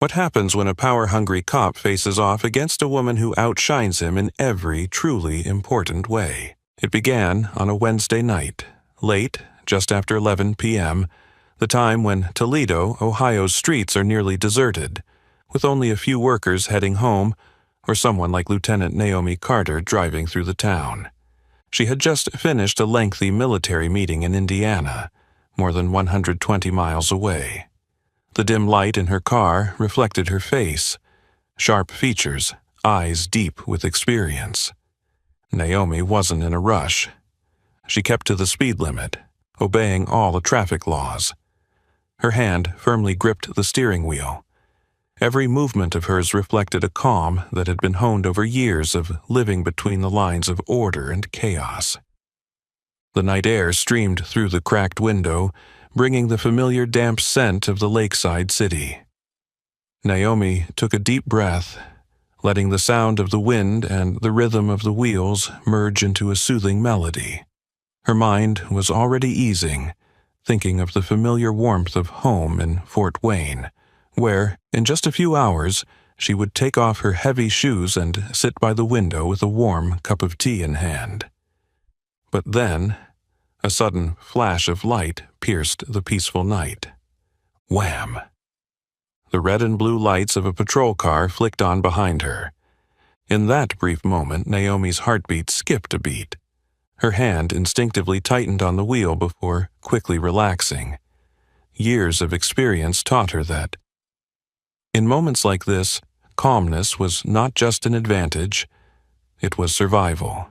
What happens when a power-hungry cop faces off against a woman who outshines him in every truly important way? It began on a Wednesday night, late, just after 11 p.m., the time when Toledo, Ohio's streets are nearly deserted, with only a few workers heading home or someone like Lieutenant Naomi Carter driving through the town. She had just finished a lengthy military meeting in Indiana, more than 120 miles away. The dim light in her car reflected her face, sharp features, eyes deep with experience. Naomi wasn't in a rush. She kept to the speed limit, obeying all the traffic laws. Her hand firmly gripped the steering wheel. Every movement of hers reflected a calm that had been honed over years of living between the lines of order and chaos. The night air streamed through the cracked window, bringing the familiar damp scent of the lakeside city. Naomi took a deep breath, letting the sound of the wind and the rhythm of the wheels merge into a soothing melody. Her mind was already easing, thinking of the familiar warmth of home in Fort Wayne, where, in just a few hours, she would take off her heavy shoes and sit by the window with a warm cup of tea in hand. But then, a sudden flash of light pierced the peaceful night. Wham! The red and blue lights of a patrol car flicked on behind her. In that brief moment, Naomi's heartbeat skipped a beat. Her hand instinctively tightened on the wheel before quickly relaxing. Years of experience taught her that. In moments like this, calmness was not just an advantage, it was survival.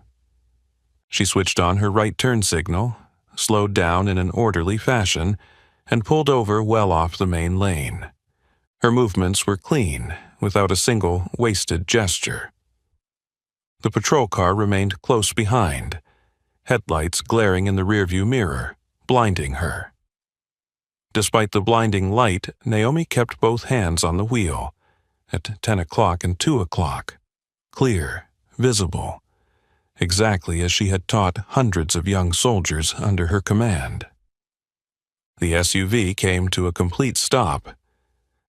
She switched on her right turn signal, slowed down in an orderly fashion, and pulled over well off the main lane. Her movements were clean, without a single wasted gesture. The patrol car remained close behind, headlights glaring in the rearview mirror, blinding her. Despite the blinding light, Naomi kept both hands on the wheel, at 10 o'clock and 2 o'clock, clear, visible, exactly as she had taught hundreds of young soldiers under her command. The SUV came to a complete stop.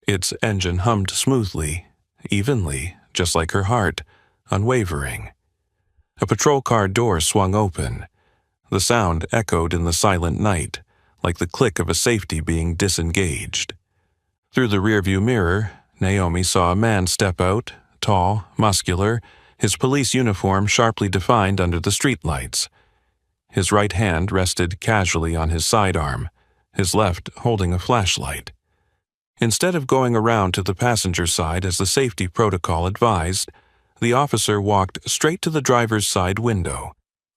Its engine hummed smoothly, evenly, just like her heart, unwavering. A patrol car door swung open. The sound echoed in the silent night, like the click of a safety being disengaged. Through the rearview mirror, Naomi saw a man step out, tall, muscular, his police uniform sharply defined under the streetlights. His right hand rested casually on his sidearm, his left holding a flashlight. Instead of going around to the passenger side as the safety protocol advised, the officer walked straight to the driver's side window,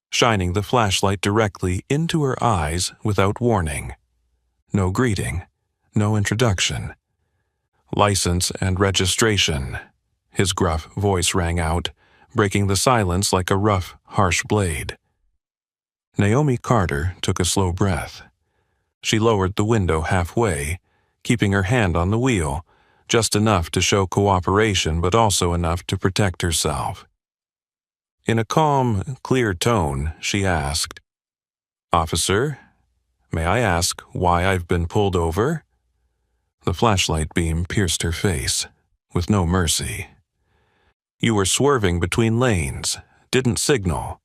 shining the flashlight directly into her eyes without warning. No greeting, no introduction. License and registration, his gruff voice rang out, breaking the silence like a rough, harsh blade. Naomi Carter took a slow breath. She lowered the window halfway, keeping her hand on the wheel, just enough to show cooperation but also enough to protect herself. In a calm, clear tone, she asked, "Officer, may I ask why I've been pulled over?" The flashlight beam pierced her face, with no mercy. "You were swerving between lanes, didn't signal.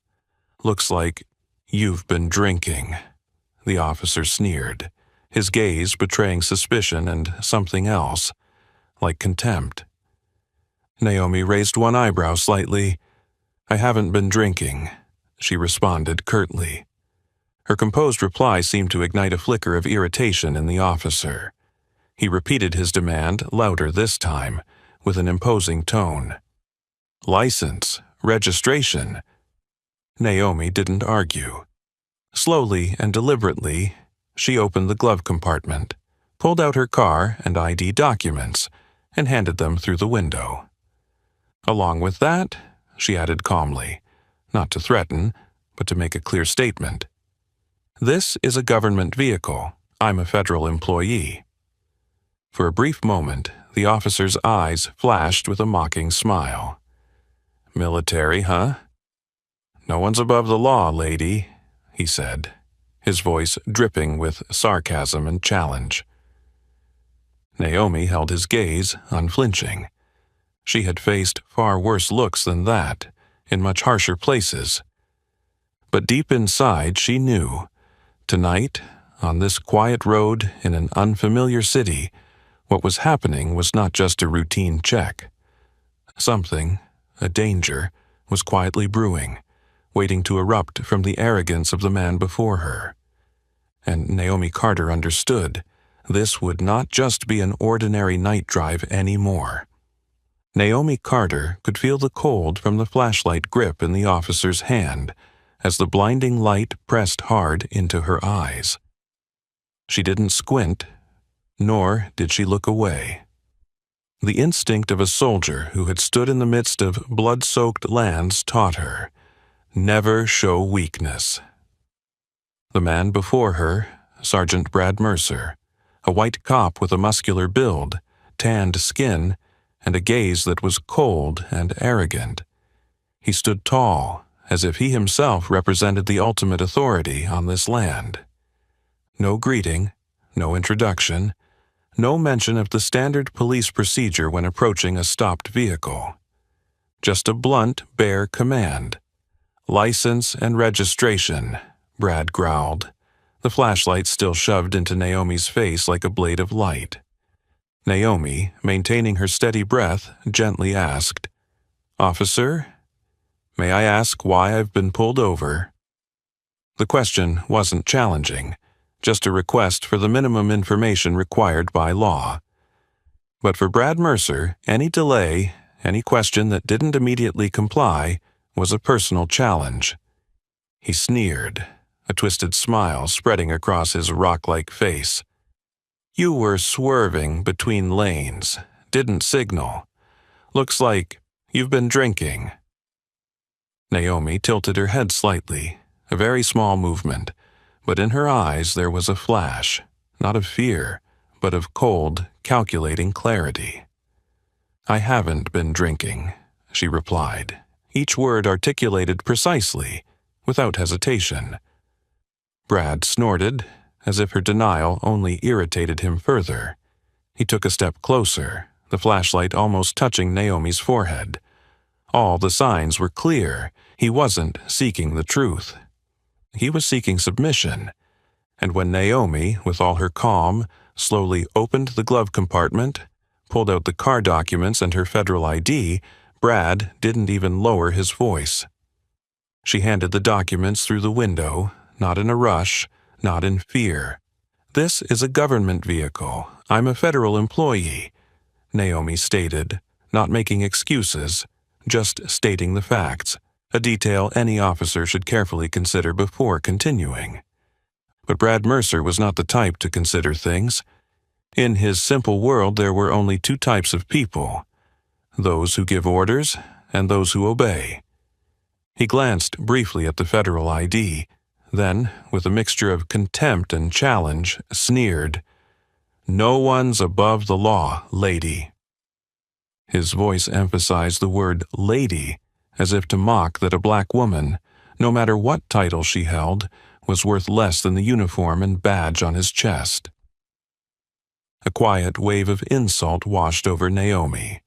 Looks like you've been drinking," the officer sneered, his gaze betraying suspicion and something else, like contempt. Naomi raised one eyebrow slightly. "I haven't been drinking," she responded curtly. Her composed reply seemed to ignite a flicker of irritation in the officer. He repeated his demand, louder this time, with an imposing tone. "License, registration." Naomi didn't argue. Slowly and deliberately, she opened the glove compartment, pulled out her car and ID documents, and handed them through the window. "Along with that," she added calmly, not to threaten, but to make a clear statement, "this is a government vehicle. I'm a federal employee." For a brief moment, the officer's eyes flashed with a mocking smile. "Military, huh? No one's above the law, lady," he said, his voice dripping with sarcasm and challenge. Naomi held his gaze, unflinching. She had faced far worse looks than that, in much harsher places. But deep inside she knew, tonight, on this quiet road in an unfamiliar city, what was happening was not just a routine check. Something, a danger, was quietly brewing, waiting to erupt from the arrogance of the man before her. And Naomi Carter understood this would not just be an ordinary night drive anymore. Naomi Carter could feel the cold from the flashlight grip in the officer's hand as the blinding light pressed hard into her eyes. She didn't squint, nor did she look away. The instinct of a soldier who had stood in the midst of blood-soaked lands taught her, never show weakness. The man before her, Sergeant Brad Mercer, a white cop with a muscular build, tanned skin, and a gaze that was cold and arrogant. He stood tall, as if he himself represented the ultimate authority on this land. No greeting, no introduction, no mention of the standard police procedure when approaching a stopped vehicle. Just a blunt, bare command. "License and registration," Brad growled, the flashlight still shoved into Naomi's face like a blade of light. Naomi, maintaining her steady breath, gently asked, "Officer, may I ask why I've been pulled over?" The question wasn't challenging, just a request for the minimum information required by law. But for Brad Mercer, any delay, any question that didn't immediately comply, was a personal challenge. He sneered, a twisted smile spreading across his rock-like face. "You were swerving between lanes, didn't signal. Looks like you've been drinking." Naomi tilted her head slightly, a very small movement, but in her eyes there was a flash, not of fear, but of cold, calculating clarity. "I haven't been drinking," she replied, each word articulated precisely, without hesitation. Brad snorted, as if her denial only irritated him further. He took a step closer, the flashlight almost touching Naomi's forehead. All the signs were clear. He wasn't seeking the truth. He was seeking submission, and when Naomi, with all her calm, slowly opened the glove compartment, pulled out the car documents and her federal ID, Brad didn't even lower his voice. She handed the documents through the window, not in a rush, not in fear. "This is a government vehicle. I'm a federal employee," Naomi stated, not making excuses, just stating the facts, a detail any officer should carefully consider before continuing. But Brad Mercer was not the type to consider things. In his simple world there were only two types of people, those who give orders and those who obey. He glanced briefly at the federal ID, then, with a mixture of contempt and challenge, sneered, "No one's above the law, lady." His voice emphasized the word lady, as if to mock that a black woman, no matter what title she held, was worth less than the uniform and badge on his chest. A quiet wave of insult washed over Naomi,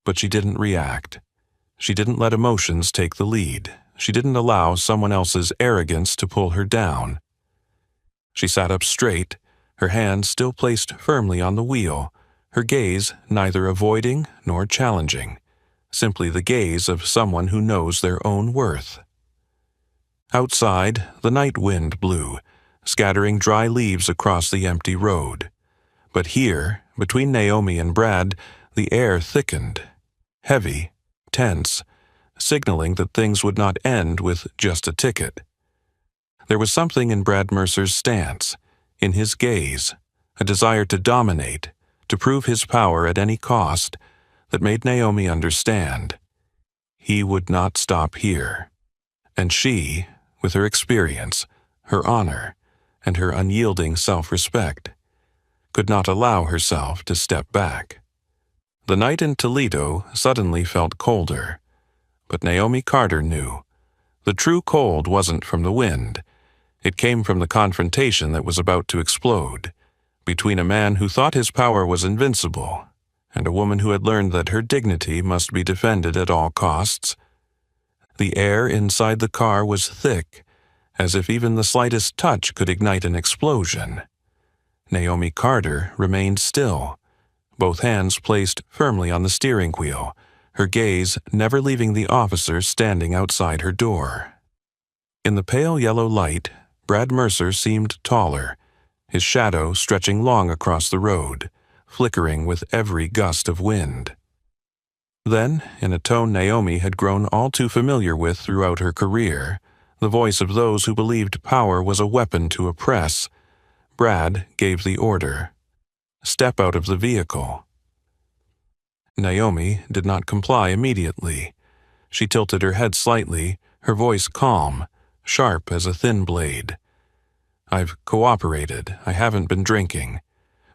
but she didn't react. She didn't let emotions take the lead. She didn't allow someone else's arrogance to pull her down. She sat up straight, her hand still placed firmly on the wheel, her gaze neither avoiding nor challenging, simply the gaze of someone who knows their own worth. Outside, the night wind blew, scattering dry leaves across the empty road. But here, between Naomi and Brad, the air thickened, heavy, tense, signaling that things would not end with just a ticket. There was something in Brad Mercer's stance, in his gaze, a desire to dominate, to prove his power at any cost, that made Naomi understand. He would not stop here. And she, with her experience, her honor, and her unyielding self-respect, could not allow herself to step back. The night in Toledo suddenly felt colder, but Naomi Carter knew. The true cold wasn't from the wind. It came from the confrontation that was about to explode, between a man who thought his power was invincible and a woman who had learned that her dignity must be defended at all costs. The air inside the car was thick, as if even the slightest touch could ignite an explosion. Naomi Carter remained still, both hands placed firmly on the steering wheel, her gaze never leaving the officer standing outside her door. In the pale yellow light, Brad Mercer seemed taller, his shadow stretching long across the road, flickering with every gust of wind. Then, in a tone Naomi had grown all too familiar with throughout her career, the voice of those who believed power was a weapon to oppress, Brad gave the order, "Step out of the vehicle." Naomi did not comply immediately. She tilted her head slightly, her voice calm, sharp as a thin blade. "I've cooperated. I haven't been drinking.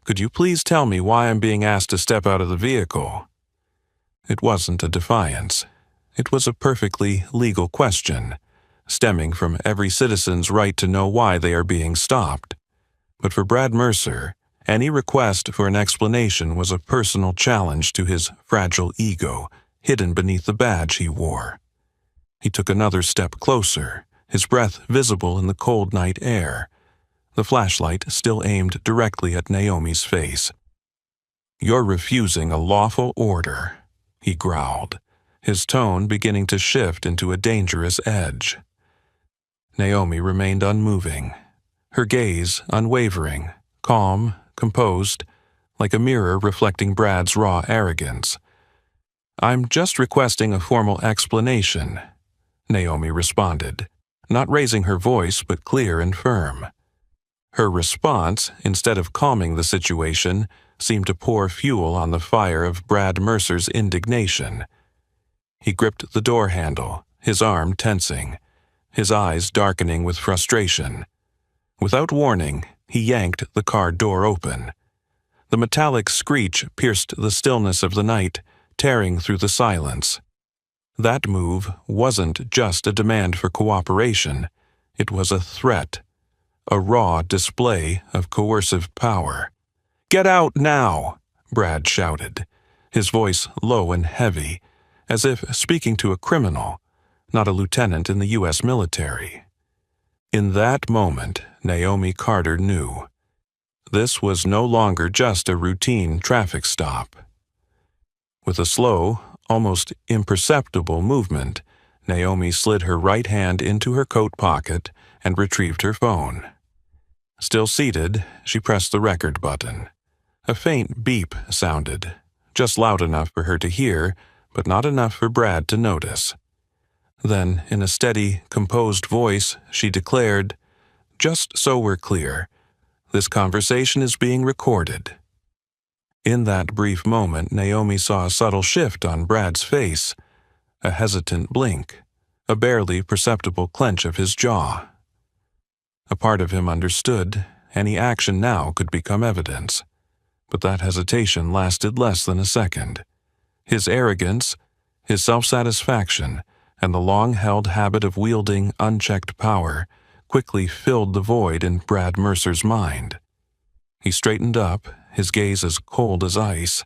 Could you please tell me why I'm being asked to step out of the vehicle?" It wasn't a defiance. It was a perfectly legal question, stemming from every citizen's right to know why they are being stopped. But for Brad Mercer, any request for an explanation was a personal challenge to his fragile ego, hidden beneath the badge he wore. He took another step closer, his breath visible in the cold night air, the flashlight still aimed directly at Naomi's face. "You're refusing a lawful order," he growled, his tone beginning to shift into a dangerous edge. Naomi remained unmoving, her gaze unwavering, calm, composed, like a mirror reflecting Brad's raw arrogance. "I'm just requesting a formal explanation," Naomi responded, not raising her voice but clear and firm. Her response, instead of calming the situation, seemed to pour fuel on the fire of Brad Mercer's indignation. He gripped the door handle, his arm tensing, his eyes darkening with frustration. Without warning, he yanked the car door open. The metallic screech pierced the stillness of the night, tearing through the silence. That move wasn't just a demand for cooperation, it was a threat, a raw display of coercive power. "Get out now!" Brad shouted, his voice low and heavy, as if speaking to a criminal, not a lieutenant in the U.S. military. In that moment, Naomi Carter knew. This was no longer just a routine traffic stop. With a slow, almost imperceptible movement, Naomi slid her right hand into her coat pocket and retrieved her phone. Still seated, she pressed the record button. A faint beep sounded, just loud enough for her to hear, but not enough for Brad to notice. Then, in a steady, composed voice, she declared, "Just so we're clear, this conversation is being recorded." In that brief moment, Naomi saw a subtle shift on Brad's face, a hesitant blink, a barely perceptible clench of his jaw. A part of him understood any action now could become evidence. But that hesitation lasted less than a second. His arrogance, his self-satisfaction, and the long-held habit of wielding unchecked power quickly filled the void in Brad Mercer's mind. He straightened up, his gaze as cold as ice,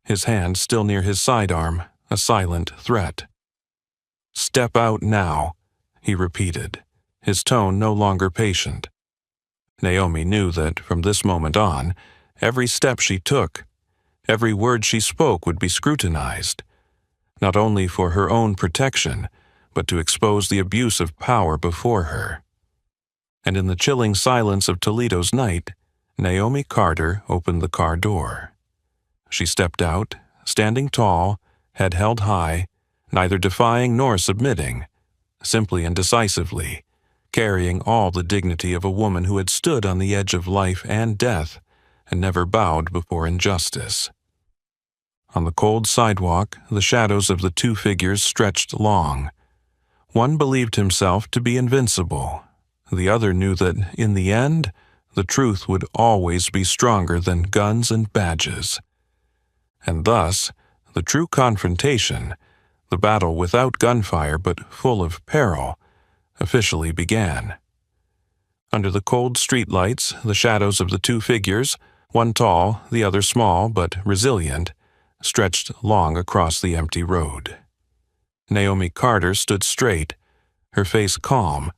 his hand still near his sidearm, a silent threat. "Step out now," he repeated, his tone no longer patient. Naomi knew that from this moment on, every step she took, every word she spoke would be scrutinized, not only for her own protection, but to expose the abuse of power before her. And in the chilling silence of Toledo's night, Naomi Carter opened the car door. She stepped out, standing tall, head held high, neither defying nor submitting, simply and decisively, carrying all the dignity of a woman who had stood on the edge of life and death and never bowed before injustice. On the cold sidewalk, the shadows of the two figures stretched long. One believed himself to be invincible. The other knew that, in the end, the truth would always be stronger than guns and badges. And thus, the true confrontation, the battle without gunfire but full of peril, officially began. Under the cold streetlights, the shadows of the two figures, One tall, the other small but resilient, stretched long across the empty road. Naomi Carter stood straight, her face calm,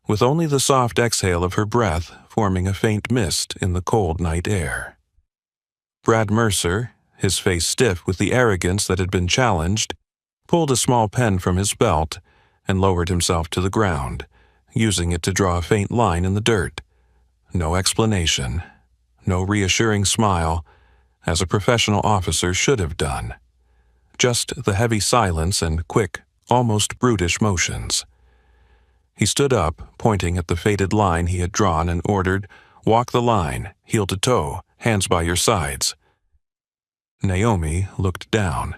with only the soft exhale of her breath forming a faint mist in the cold night air. Brad Mercer, his face stiff with the arrogance that had been challenged, pulled a small pen from his belt and lowered himself to the ground, using it to draw a faint line in the dirt. No explanation, no reassuring smile, as a professional officer should have done. Just the heavy silence and quick, almost brutish motions. He stood up, pointing at the faded line he had drawn, and ordered, "Walk the line, heel to toe, hands by your sides." Naomi looked down.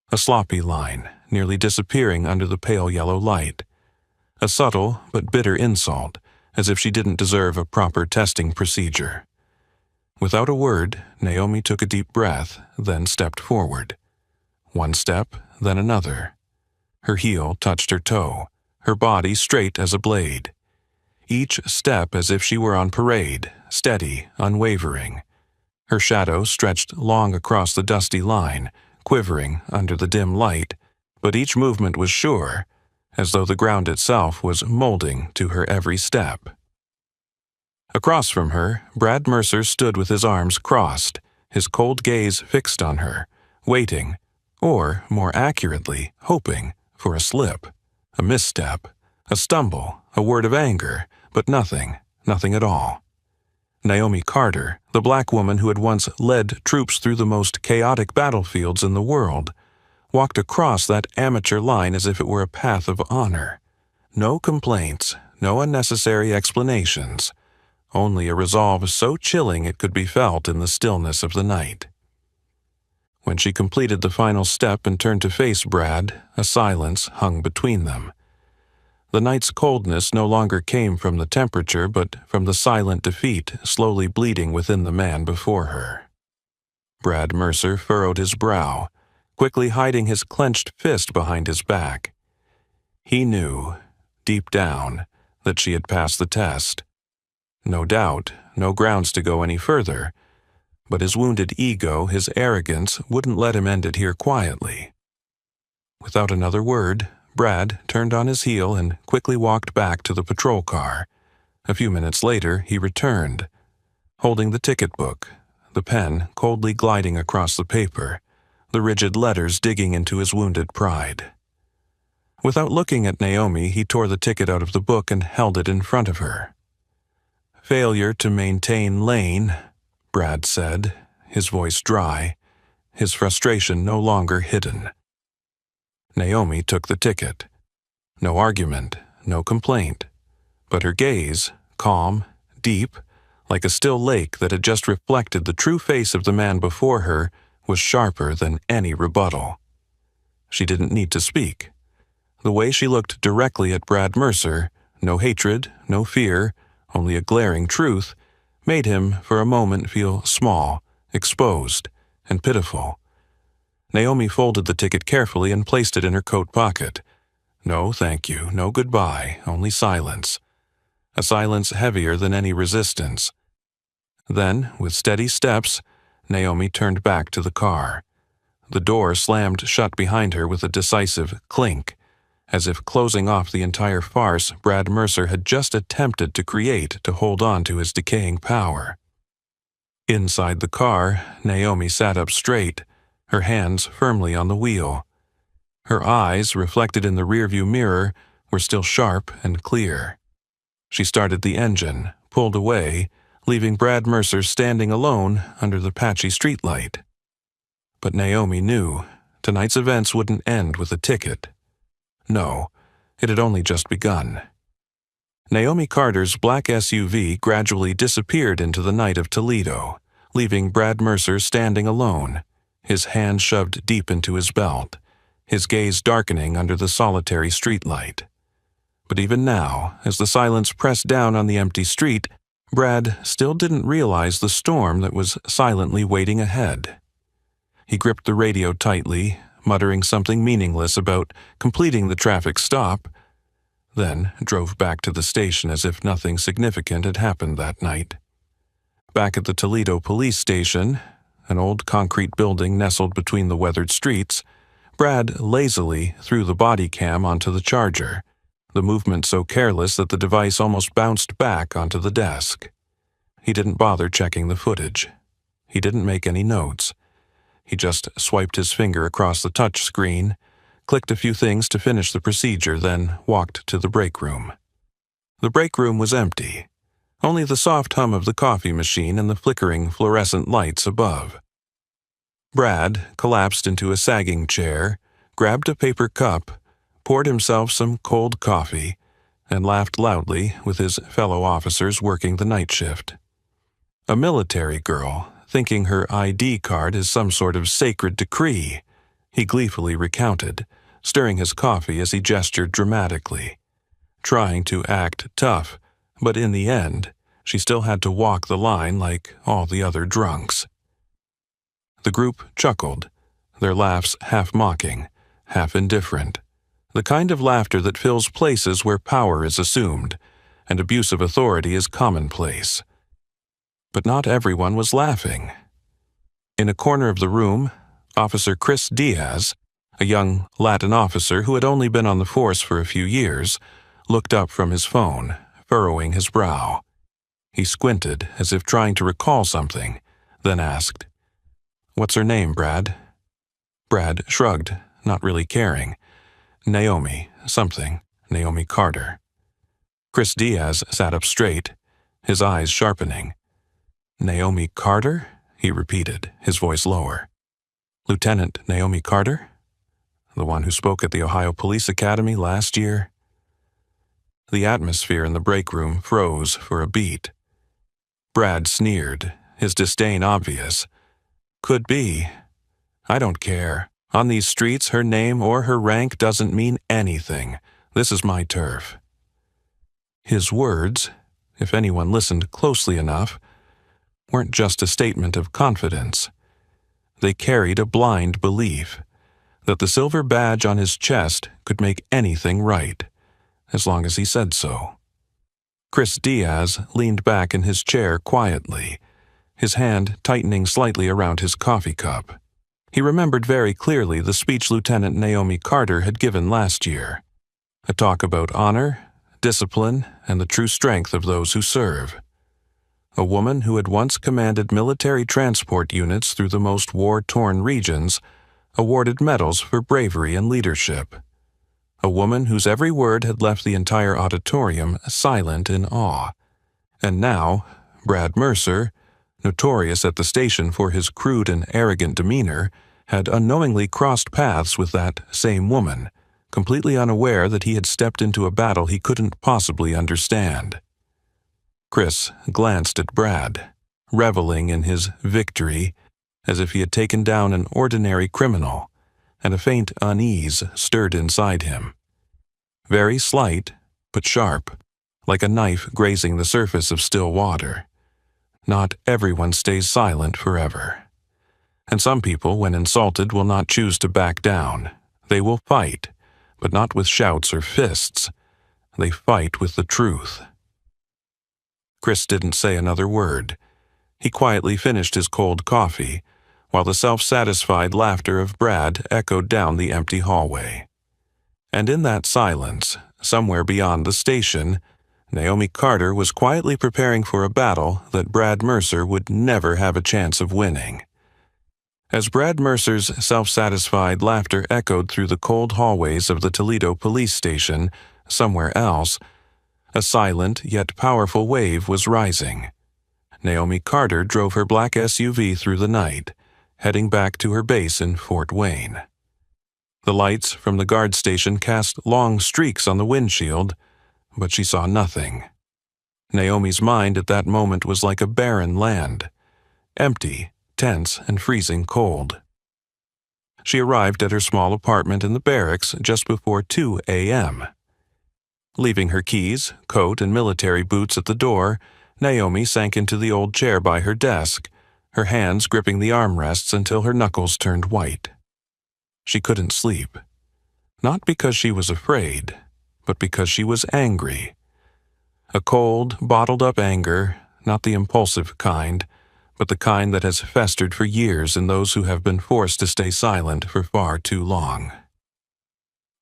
A sloppy line, nearly disappearing under the pale yellow light. A subtle but bitter insult, as if she didn't deserve a proper testing procedure. Without a word, Naomi took a deep breath, then stepped forward. One step, then another. Her heel touched her toe, her body straight as a blade. Each step as if she were on parade, steady, unwavering. Her shadow stretched long across the dusty line, quivering under the dim light, but each movement was sure, as though the ground itself was molding to her every step. Across from her, Brad Mercer stood with his arms crossed, his cold gaze fixed on her, waiting, or, more accurately, hoping, for a slip, a misstep, a stumble, a word of anger, but nothing at all. Naomi Carter, the black woman who had once led troops through the most chaotic battlefields in the world, walked across that amateur line as if it were a path of honor. No complaints, no unnecessary explanations, only a resolve so chilling it could be felt in the stillness of the night. When she completed the final step and turned to face Brad, a silence hung between them. The night's coldness no longer came from the temperature, but from the silent defeat slowly bleeding within the man before her. Brad Mercer furrowed his brow, quickly hiding his clenched fist behind his back. He knew, deep down, that she had passed the test. No doubt, no grounds to go any further, but his wounded ego, his arrogance, wouldn't let him end it here quietly. Without another word, Brad turned on his heel and quickly walked back to the patrol car. A few minutes later, he returned, holding the ticket book, the pen coldly gliding across the paper, the rigid letters digging into his wounded pride. Without looking at Naomi, he tore the ticket out of the book and held it in front of her. "Failure to maintain lane," Brad said, his voice dry, his frustration no longer hidden. Naomi took the ticket. No argument, no complaint, but her gaze, calm, deep, like a still lake that had just reflected the true face of the man before her, was sharper than any rebuttal. She didn't need to speak. The way she looked directly at Brad Mercer, no hatred, no fear, only a glaring truth, made him, for a moment, feel small, exposed, and pitiful. Naomi folded the ticket carefully and placed it in her coat pocket. No thank you, no goodbye, only silence. A silence heavier than any resistance. Then, with steady steps, Naomi turned back to the car. The door slammed shut behind her with a decisive clink, as if closing off the entire farce Brad Mercer had just attempted to create to hold on to his decaying power. Inside the car, Naomi sat up straight, her hands firmly on the wheel. Her eyes, reflected in the rearview mirror, were still sharp and clear. She started the engine, pulled away, leaving Brad Mercer standing alone under the patchy streetlight. But Naomi knew tonight's events wouldn't end with a ticket. No, it had only just begun. Naomi Carter's black SUV gradually disappeared into the night of Toledo, leaving Brad Mercer standing alone, his hand shoved deep into his belt, his gaze darkening under the solitary streetlight. But even now, as the silence pressed down on the empty street, Brad still didn't realize the storm that was silently waiting ahead. He gripped the radio tightly, muttering something meaningless about completing the traffic stop, then drove back to the station as if nothing significant had happened that night. Back at the Toledo police station, an old concrete building nestled between the weathered streets, Brad lazily threw the body cam onto the charger, the movement so careless that the device almost bounced back onto the desk. He didn't bother checking the footage. He didn't make any notes. He just swiped his finger across the touch screen, clicked a few things to finish the procedure, then walked to the break room. The break room was empty. Only the soft hum of the coffee machine and the flickering fluorescent lights above. Brad collapsed into a sagging chair, grabbed a paper cup, poured himself some cold coffee, and laughed loudly with his fellow officers working the night shift. A military girl, thinking her ID card is some sort of sacred decree, he gleefully recounted, stirring his coffee as he gestured dramatically. Trying to act tough, but in the end, she still had to walk the line like all the other drunks. The group chuckled, their laughs half mocking, half indifferent, the kind of laughter that fills places where power is assumed and abuse of authority is commonplace. But not everyone was laughing. In a corner of the room, Officer Chris Diaz, a young Latin officer who had only been on the force for a few years, looked up from his phone, furrowing his brow. He squinted as if trying to recall something, then asked, "What's her name, Brad?" Brad shrugged, not really caring. Naomi Carter. Chris Diaz sat up straight, his eyes sharpening. "Naomi Carter?" he repeated, his voice lower. "Lieutenant Naomi Carter? The one who spoke at the Ohio Police Academy last year?" The atmosphere in the break room froze for a beat. Brad sneered, his disdain obvious. "Could be. I don't care. On these streets, her name or her rank doesn't mean anything. This is my turf." His words, if anyone listened closely enough, weren't just a statement of confidence. They carried a blind belief that the silver badge on his chest could make anything right, as long as he said so. Chris Diaz leaned back in his chair quietly, his hand tightening slightly around his coffee cup. He remembered very clearly the speech Lieutenant Naomi Carter had given last year, a talk about honor, discipline, and the true strength of those who serve. A woman who had once commanded military transport units through the most war-torn regions, awarded medals for bravery and leadership. A woman whose every word had left the entire auditorium silent in awe. And now, Brad Mercer, notorious at the station for his crude and arrogant demeanor, had unknowingly crossed paths with that same woman, completely unaware that he had stepped into a battle he couldn't possibly understand. Chris glanced at Brad, reveling in his victory, as if he had taken down an ordinary criminal, and a faint unease stirred inside him. Very slight, but sharp, like a knife grazing the surface of still water. Not everyone stays silent forever. And some people, when insulted, will not choose to back down. They will fight, but not with shouts or fists. They fight with the truth. Chris didn't say another word. He quietly finished his cold coffee, while the self-satisfied laughter of Brad echoed down the empty hallway. And in that silence, somewhere beyond the station, Naomi Carter was quietly preparing for a battle that Brad Mercer would never have a chance of winning. As Brad Mercer's self-satisfied laughter echoed through the cold hallways of the Toledo police station, somewhere else, a silent yet powerful wave was rising. Naomi Carter drove her black SUV through the night, heading back to her base in Fort Wayne. The lights from the guard station cast long streaks on the windshield, but she saw nothing. Naomi's mind at that moment was like a barren land, empty, tense, and freezing cold. She arrived at her small apartment in the barracks just before 2 a.m. Leaving her keys, coat, and military boots at the door, Naomi sank into the old chair by her desk, her hands gripping the armrests until her knuckles turned white. She couldn't sleep. Not because she was afraid, but because she was angry. A cold, bottled-up anger, not the impulsive kind, but the kind that has festered for years in those who have been forced to stay silent for far too long.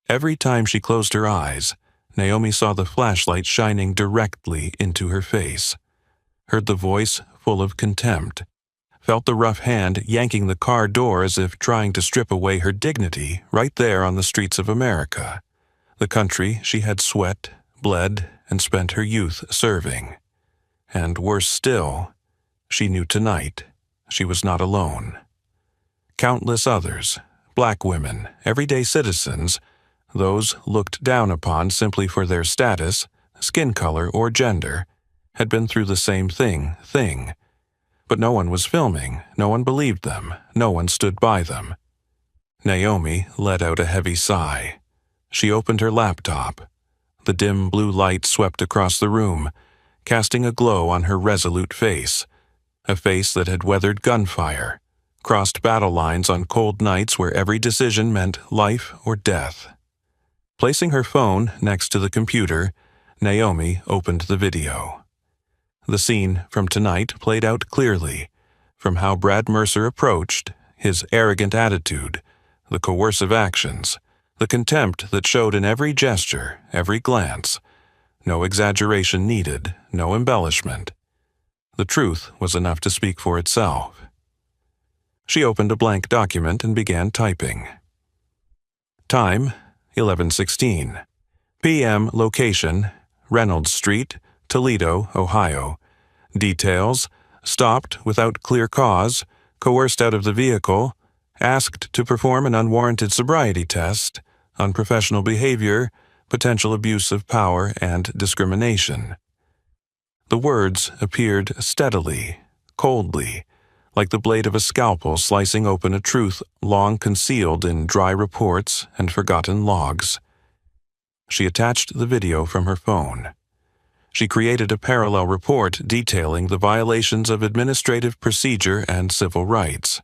Every time she closed her eyes, Naomi saw the flashlight shining directly into her face, heard the voice full of contempt, felt the rough hand yanking the car door as if trying to strip away her dignity right there on the streets of America, the country she had sweat, bled, and spent her youth serving. And worse still, she knew tonight she was not alone. Countless others, black women, everyday citizens, those looked down upon simply for their status, skin color, or gender, had been through the same thing. But no one was filming, no one believed them, no one stood by them. Naomi let out a heavy sigh. She opened her laptop. The dim blue light swept across the room, casting a glow on her resolute face, a face that had weathered gunfire, crossed battle lines on cold nights where every decision meant life or death. Placing her phone next to the computer, Naomi opened the video. The scene from tonight played out clearly, from how Brad Mercer approached, his arrogant attitude, the coercive actions, the contempt that showed in every gesture, every glance. No exaggeration needed, no embellishment. The truth was enough to speak for itself. She opened a blank document and began typing. Time, 11:16 p.m. Location, Reynolds Street, Toledo, Ohio. Details: stopped without clear cause, coerced out of the vehicle, asked to perform an unwarranted sobriety test, unprofessional behavior, potential abuse of power, and discrimination. The words appeared steadily, coldly, like the blade of a scalpel slicing open a truth long concealed in dry reports and forgotten logs. She attached the video from her phone. She created a parallel report detailing the violations of administrative procedure and civil rights.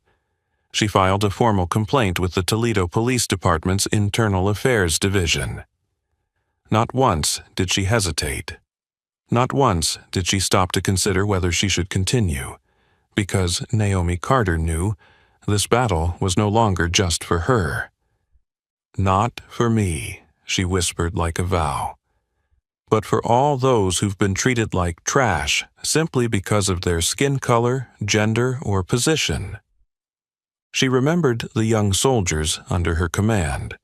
She filed a formal complaint with the Toledo Police Department's Internal Affairs Division. Not once did she hesitate. Not once did she stop to consider whether she should continue, because Naomi Carter knew this battle was no longer just for her. Not for me, she whispered like a vow, but for all those who've been treated like trash simply because of their skin color, gender, or position. She remembered the young soldiers under her command,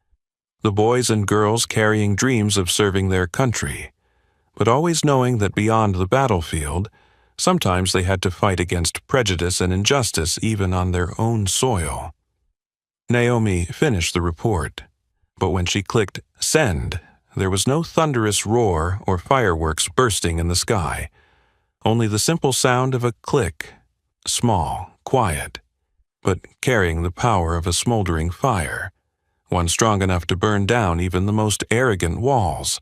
the boys and girls carrying dreams of serving their country, but always knowing that beyond the battlefield, sometimes they had to fight against prejudice and injustice even on their own soil. Naomi finished the report, but when she clicked send, there was no thunderous roar or fireworks bursting in the sky, only the simple sound of a click, small, quiet, but carrying the power of a smoldering fire, one strong enough to burn down even the most arrogant walls.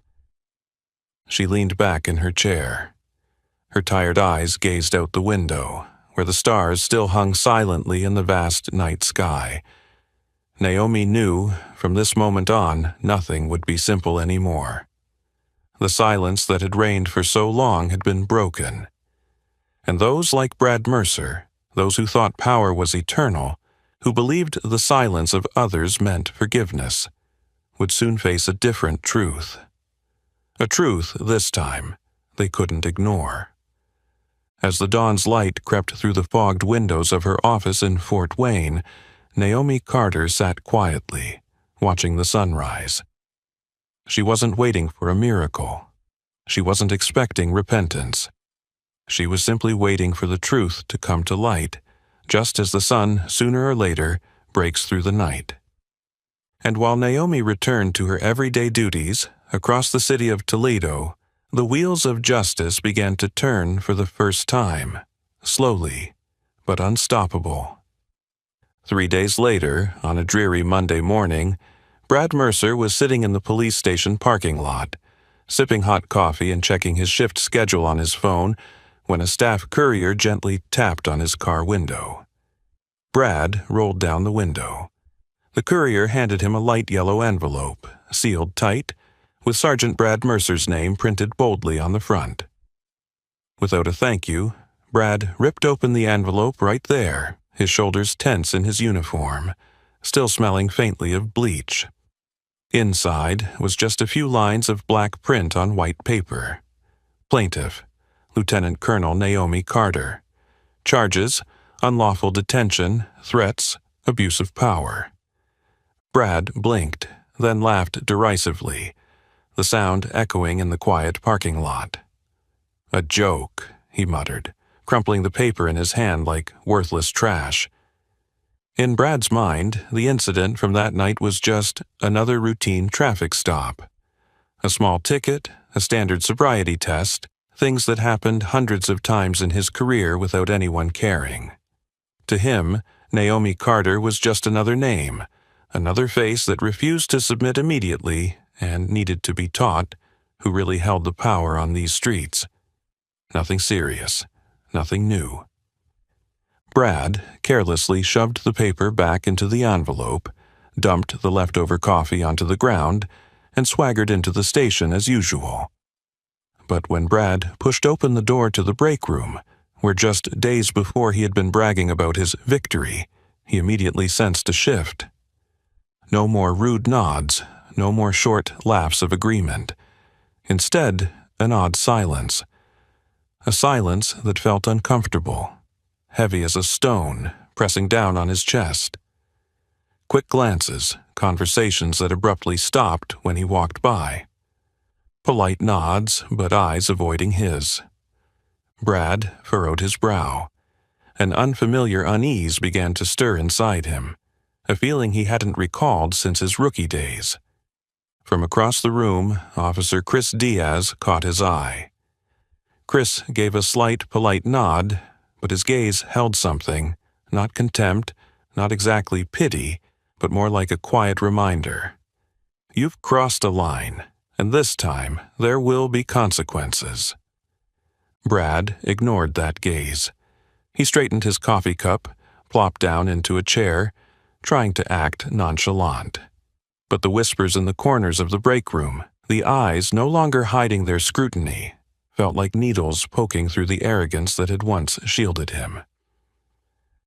She leaned back in her chair. Her tired eyes gazed out the window, where the stars still hung silently in the vast night sky. Naomi knew, from this moment on, nothing would be simple anymore. The silence that had reigned for so long had been broken. And those like Brad Mercer, those who thought power was eternal, who believed the silence of others meant forgiveness, would soon face a different truth. A truth, this time, they couldn't ignore. As the dawn's light crept through the fogged windows of her office in Fort Wayne, Naomi Carter sat quietly, watching the sunrise. She wasn't waiting for a miracle. She wasn't expecting repentance. She was simply waiting for the truth to come to light, just as the sun, sooner or later, breaks through the night. And while Naomi returned to her everyday duties, across the city of Toledo, the wheels of justice began to turn for the first time, slowly, but unstoppable. 3 days later, on a dreary Monday morning, Brad Mercer was sitting in the police station parking lot, sipping hot coffee and checking his shift schedule on his phone, when a staff courier gently tapped on his car window. Brad rolled down the window. The courier handed him a light yellow envelope, sealed tight, with Sergeant Brad Mercer's name printed boldly on the front. Without a thank you, Brad ripped open the envelope right there, his shoulders tense in his uniform, still smelling faintly of bleach. Inside was just a few lines of black print on white paper. Plaintiff, Lieutenant Colonel Naomi Carter. Charges, unlawful detention, threats, abuse of power. Brad blinked, then laughed derisively, the sound echoing in the quiet parking lot. "A joke," he muttered, crumpling the paper in his hand like worthless trash. In Brad's mind, the incident from that night was just another routine traffic stop. A small ticket, a standard sobriety test, things that happened hundreds of times in his career without anyone caring. To him, Naomi Carter was just another name, another face that refused to submit immediately and needed to be taught who really held the power on these streets. Nothing serious, nothing new. Brad carelessly shoved the paper back into the envelope, dumped the leftover coffee onto the ground, and swaggered into the station as usual. But when Brad pushed open the door to the break room, where just days before he had been bragging about his victory, he immediately sensed a shift. No more rude nods, no more short laughs of agreement. Instead, an odd silence. A silence that felt uncomfortable, heavy as a stone, pressing down on his chest. Quick glances, conversations that abruptly stopped when he walked by. Polite nods, but eyes avoiding his. Brad furrowed his brow. An unfamiliar unease began to stir inside him, a feeling he hadn't recalled since his rookie days. From across the room, Officer Chris Diaz caught his eye. Chris gave a slight, polite nod, but his gaze held something, not contempt, not exactly pity, but more like a quiet reminder. You've crossed a line, and this time there will be consequences. Brad ignored that gaze. He straightened his coffee cup, plopped down into a chair, trying to act nonchalant. But the whispers in the corners of the break room, the eyes no longer hiding their scrutiny, felt like needles poking through the arrogance that had once shielded him.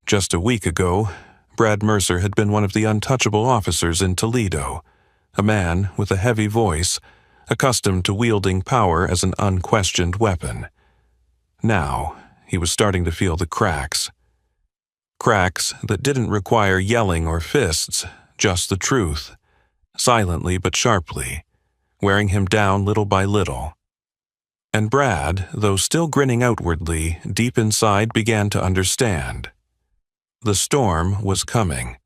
Just a week ago, Brad Mercer had been one of the untouchable officers in Toledo, a man with a heavy voice, accustomed to wielding power as an unquestioned weapon. Now, he was starting to feel the cracks. Cracks that didn't require yelling or fists, just the truth, silently but sharply, wearing him down little by little. And Brad, though still grinning outwardly, deep inside began to understand. The storm was coming.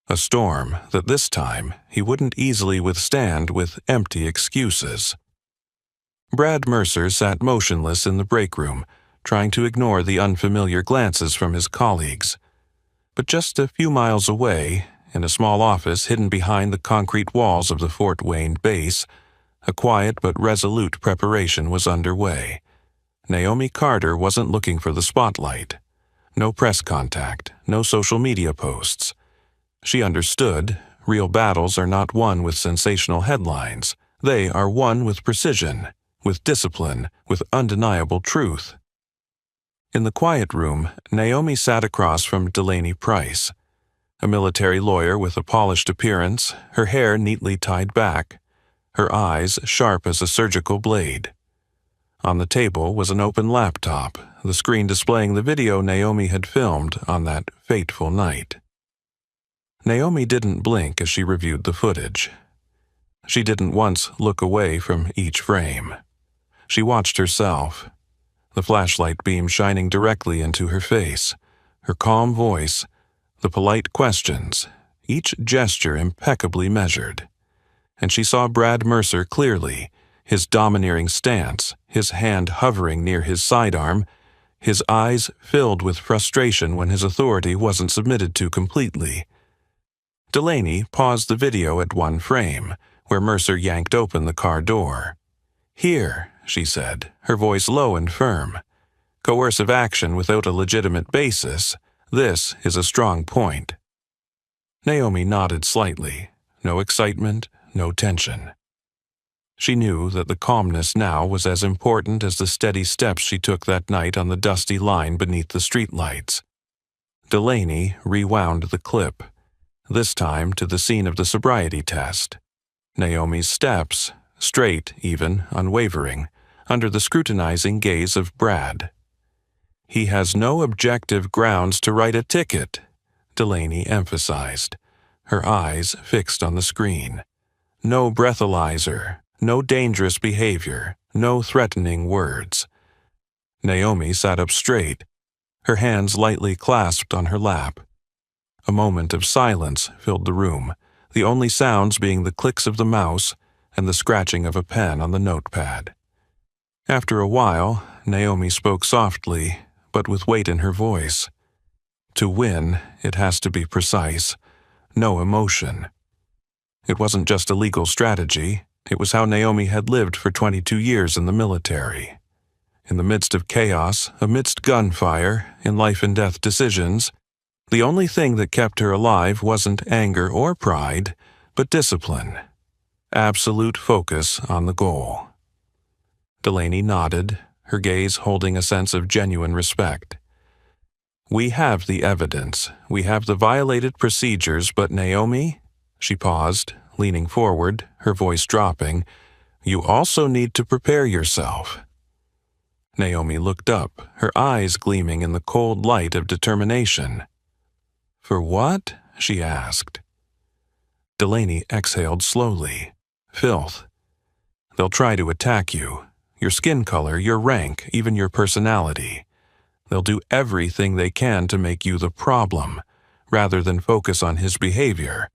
A storm that this time he wouldn't easily withstand with empty excuses. Brad Mercer sat motionless in the break room, trying to ignore the unfamiliar glances from his colleagues. But just a few miles away, in a small office hidden behind the concrete walls of the Fort Wayne base, a quiet but resolute preparation was underway. Naomi Carter wasn't looking for the spotlight. No press contact, no social media posts. She understood, real battles are not won with sensational headlines. They are won with precision, with discipline, with undeniable truth. In the quiet room, Naomi sat across from Delaney Price, a military lawyer with a polished appearance, her hair neatly tied back, her eyes sharp as a surgical blade. On the table was an open laptop, the screen displaying the video Naomi had filmed on that fateful night. Naomi didn't blink as she reviewed the footage. She didn't once look away from each frame. She watched herself, the flashlight beam shining directly into her face, her calm voice, the polite questions, each gesture impeccably measured. And she saw Brad Mercer clearly, his domineering stance, his hand hovering near his sidearm, his eyes filled with frustration when his authority wasn't submitted to completely. Delaney paused the video at one frame, where Mercer yanked open the car door. "Here," she said, her voice low and firm. "Coercive action without a legitimate basis. This is a strong point." Naomi nodded slightly. No excitement, no tension. She knew that the calmness now was as important as the steady steps she took that night on the dusty line beneath the streetlights. Delaney rewound the clip, this time to the scene of the sobriety test. Naomi's steps, straight, even, unwavering, under the scrutinizing gaze of Brad. "He has no objective grounds to write a ticket," Delaney emphasized, her eyes fixed on the screen. "No breathalyzer, no dangerous behavior, no threatening words." Naomi sat up straight, her hands lightly clasped on her lap. A moment of silence filled the room, the only sounds being the clicks of the mouse and the scratching of a pen on the notepad. After a while, Naomi spoke softly, but with weight in her voice. "To win, it has to be precise, no emotion." It wasn't just a legal strategy, it was how Naomi had lived for 22 years in the military. In the midst of chaos, amidst gunfire, in life-and-death decisions, the only thing that kept her alive wasn't anger or pride, but discipline. Absolute focus on the goal. Delaney nodded, her gaze holding a sense of genuine respect. "We have the evidence, we have the violated procedures, but Naomi," she paused, leaning forward, her voice dropping, "you also need to prepare yourself." Naomi looked up, her eyes gleaming in the cold light of determination. "For what?" she asked. Delaney exhaled slowly. "Filth. They'll try to attack you. Your skin color, your rank, even your personality. They'll do everything they can to make you the problem, rather than focus on his behavior."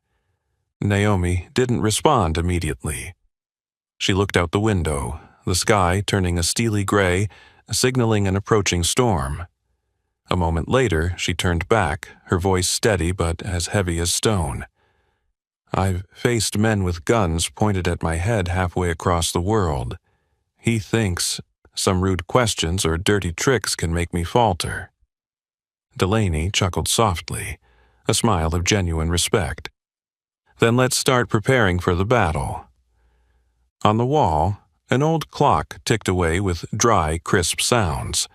Naomi didn't respond immediately. She looked out the window, the sky turning a steely gray, signaling an approaching storm. A moment later, she turned back, her voice steady but as heavy as stone. "I've faced men with guns pointed at my head halfway across the world. He thinks some rude questions or dirty tricks can make me falter." Delaney chuckled softly, a smile of genuine respect. "Then let's start preparing for the battle." On the wall, an old clock ticked away with dry, crisp sounds,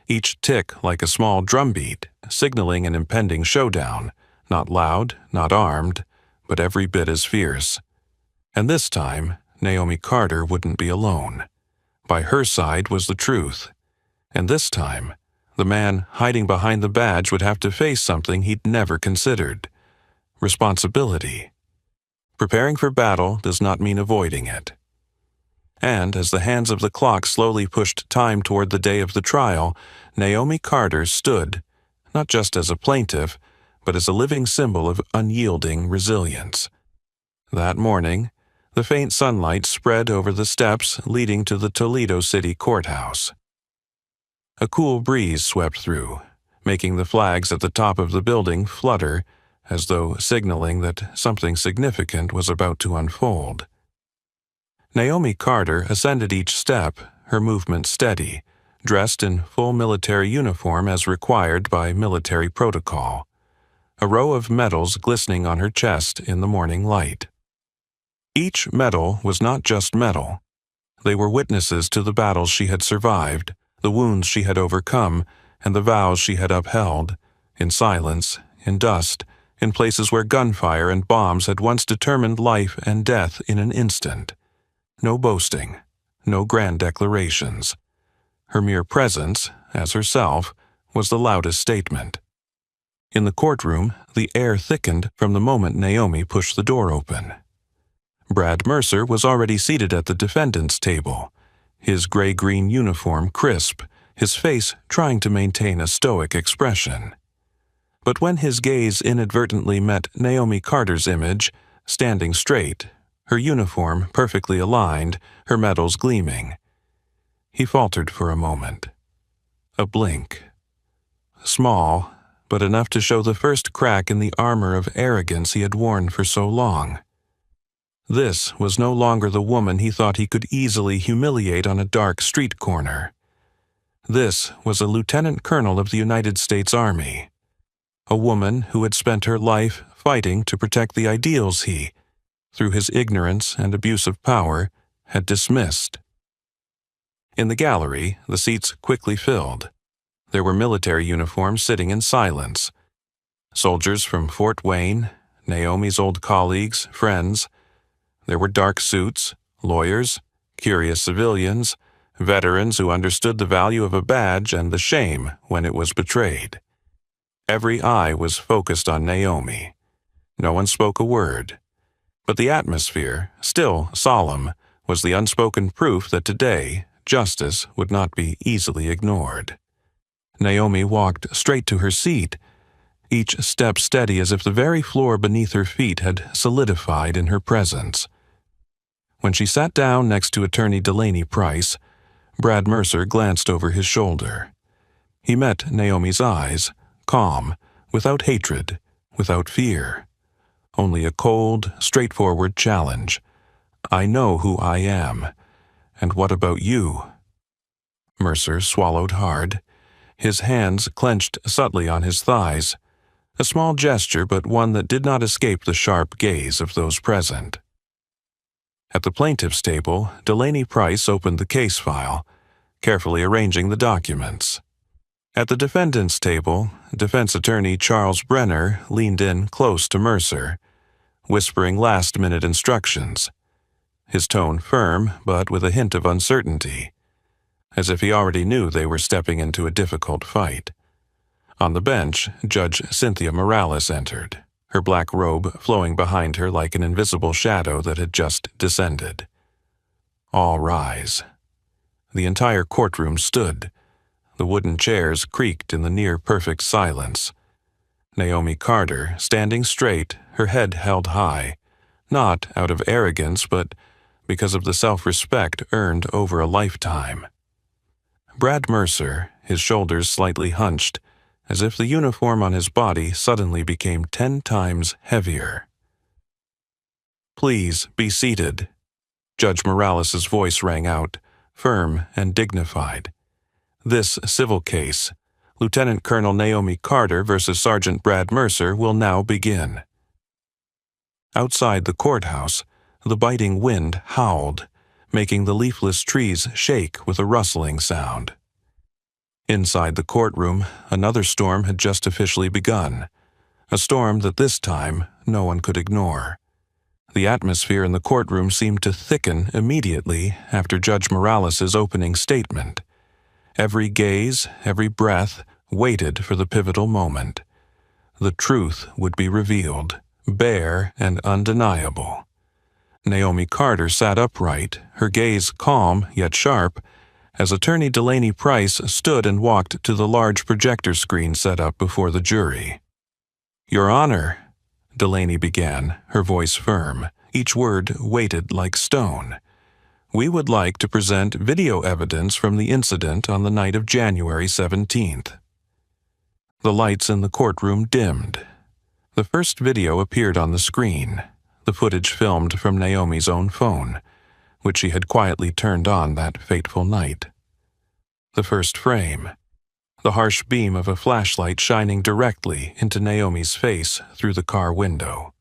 each tick like a small drumbeat, signaling an impending showdown, not loud, not armed, but every bit as fierce. And this time, Naomi Carter wouldn't be alone. By her side was the truth. And this time, the man hiding behind the badge would have to face something he'd never considered: responsibility. Preparing for battle does not mean avoiding it. And as the hands of the clock slowly pushed time toward the day of the trial, Naomi Carter stood, not just as a plaintiff, but as a living symbol of unyielding resilience. That morning, the faint sunlight spread over the steps leading to the Toledo City Courthouse. A cool breeze swept through, making the flags at the top of the building flutter, as though signaling that something significant was about to unfold. Naomi Carter ascended each step, her movement steady, dressed in full military uniform as required by military protocol, a row of medals glistening on her chest in the morning light. Each medal was not just metal. They were witnesses to the battles she had survived, the wounds she had overcome, and the vows she had upheld, in silence, in dust, in places where gunfire and bombs had once determined life and death in an instant. No boasting, no grand declarations. Her mere presence, as herself, was the loudest statement. In the courtroom, the air thickened from the moment Naomi pushed the door open. Brad Mercer was already seated at the defendant's table, his gray-green uniform crisp, his face trying to maintain a stoic expression. But when his gaze inadvertently met Naomi Carter's image, standing straight, her uniform perfectly aligned, her medals gleaming, he faltered for a moment. A blink. Small, but enough to show the first crack in the armor of arrogance he had worn for so long. This was no longer the woman he thought he could easily humiliate on a dark street corner. This was a lieutenant colonel of the United States Army, a woman who had spent her life fighting to protect the ideals he, through his ignorance and abuse of power, had dismissed. In the gallery, the seats quickly filled. There were military uniforms sitting in silence. Soldiers from Fort Wayne, Naomi's old colleagues, friends. There were dark suits, lawyers, curious civilians, veterans who understood the value of a badge and the shame when it was betrayed. Every eye was focused on Naomi. No one spoke a word. But the atmosphere, still solemn, was the unspoken proof that today justice would not be easily ignored. Naomi walked straight to her seat, each step steady as if the very floor beneath her feet had solidified in her presence. When she sat down next to Attorney Delaney Price, Brad Mercer glanced over his shoulder. He met Naomi's eyes, calm, without hatred, without fear. Only a cold, straightforward challenge. "I know who I am. And what about you?" Mercer swallowed hard. His hands clenched subtly on his thighs. A small gesture, but one that did not escape the sharp gaze of those present. At the plaintiff's table, Delaney Price opened the case file, carefully arranging the documents. At the defendant's table, defense attorney Charles Brenner leaned in close to Mercer, whispering last-minute instructions. His tone firm, but with a hint of uncertainty, as if he already knew they were stepping into a difficult fight. On the bench, Judge Cynthia Morales entered, her black robe flowing behind her like an invisible shadow that had just descended. All rise. The entire courtroom stood. The wooden chairs creaked in the near-perfect silence. Naomi Carter, standing straight, her head held high, not out of arrogance, but because of the self-respect earned over a lifetime. Brad Mercer, his shoulders slightly hunched, as if the uniform on his body suddenly became 10 times heavier. "Please be seated." Judge Morales' voice rang out, firm and dignified. "This civil case, Lieutenant Colonel Naomi Carter versus Sergeant Brad Mercer, will now begin." Outside the courthouse, the biting wind howled, making the leafless trees shake with a rustling sound. Inside the courtroom, another storm had just officially begun, a storm that this time no one could ignore. The atmosphere in the courtroom seemed to thicken immediately after Judge Morales' opening statement. Every gaze, every breath waited for the pivotal moment. The truth would be revealed, bare and undeniable. Naomi Carter sat upright, her gaze calm yet sharp, as Attorney Delaney Price stood and walked to the large projector screen set up before the jury. "Your Honor," Delaney began, her voice firm, each word weighted like stone, "we would like to present video evidence from the incident on the night of January 17th. The lights in the courtroom dimmed. The first video appeared on the screen, the footage filmed from Naomi's own phone, which she had quietly turned on that fateful night. The first frame, the harsh beam of a flashlight shining directly into Naomi's face through the car window.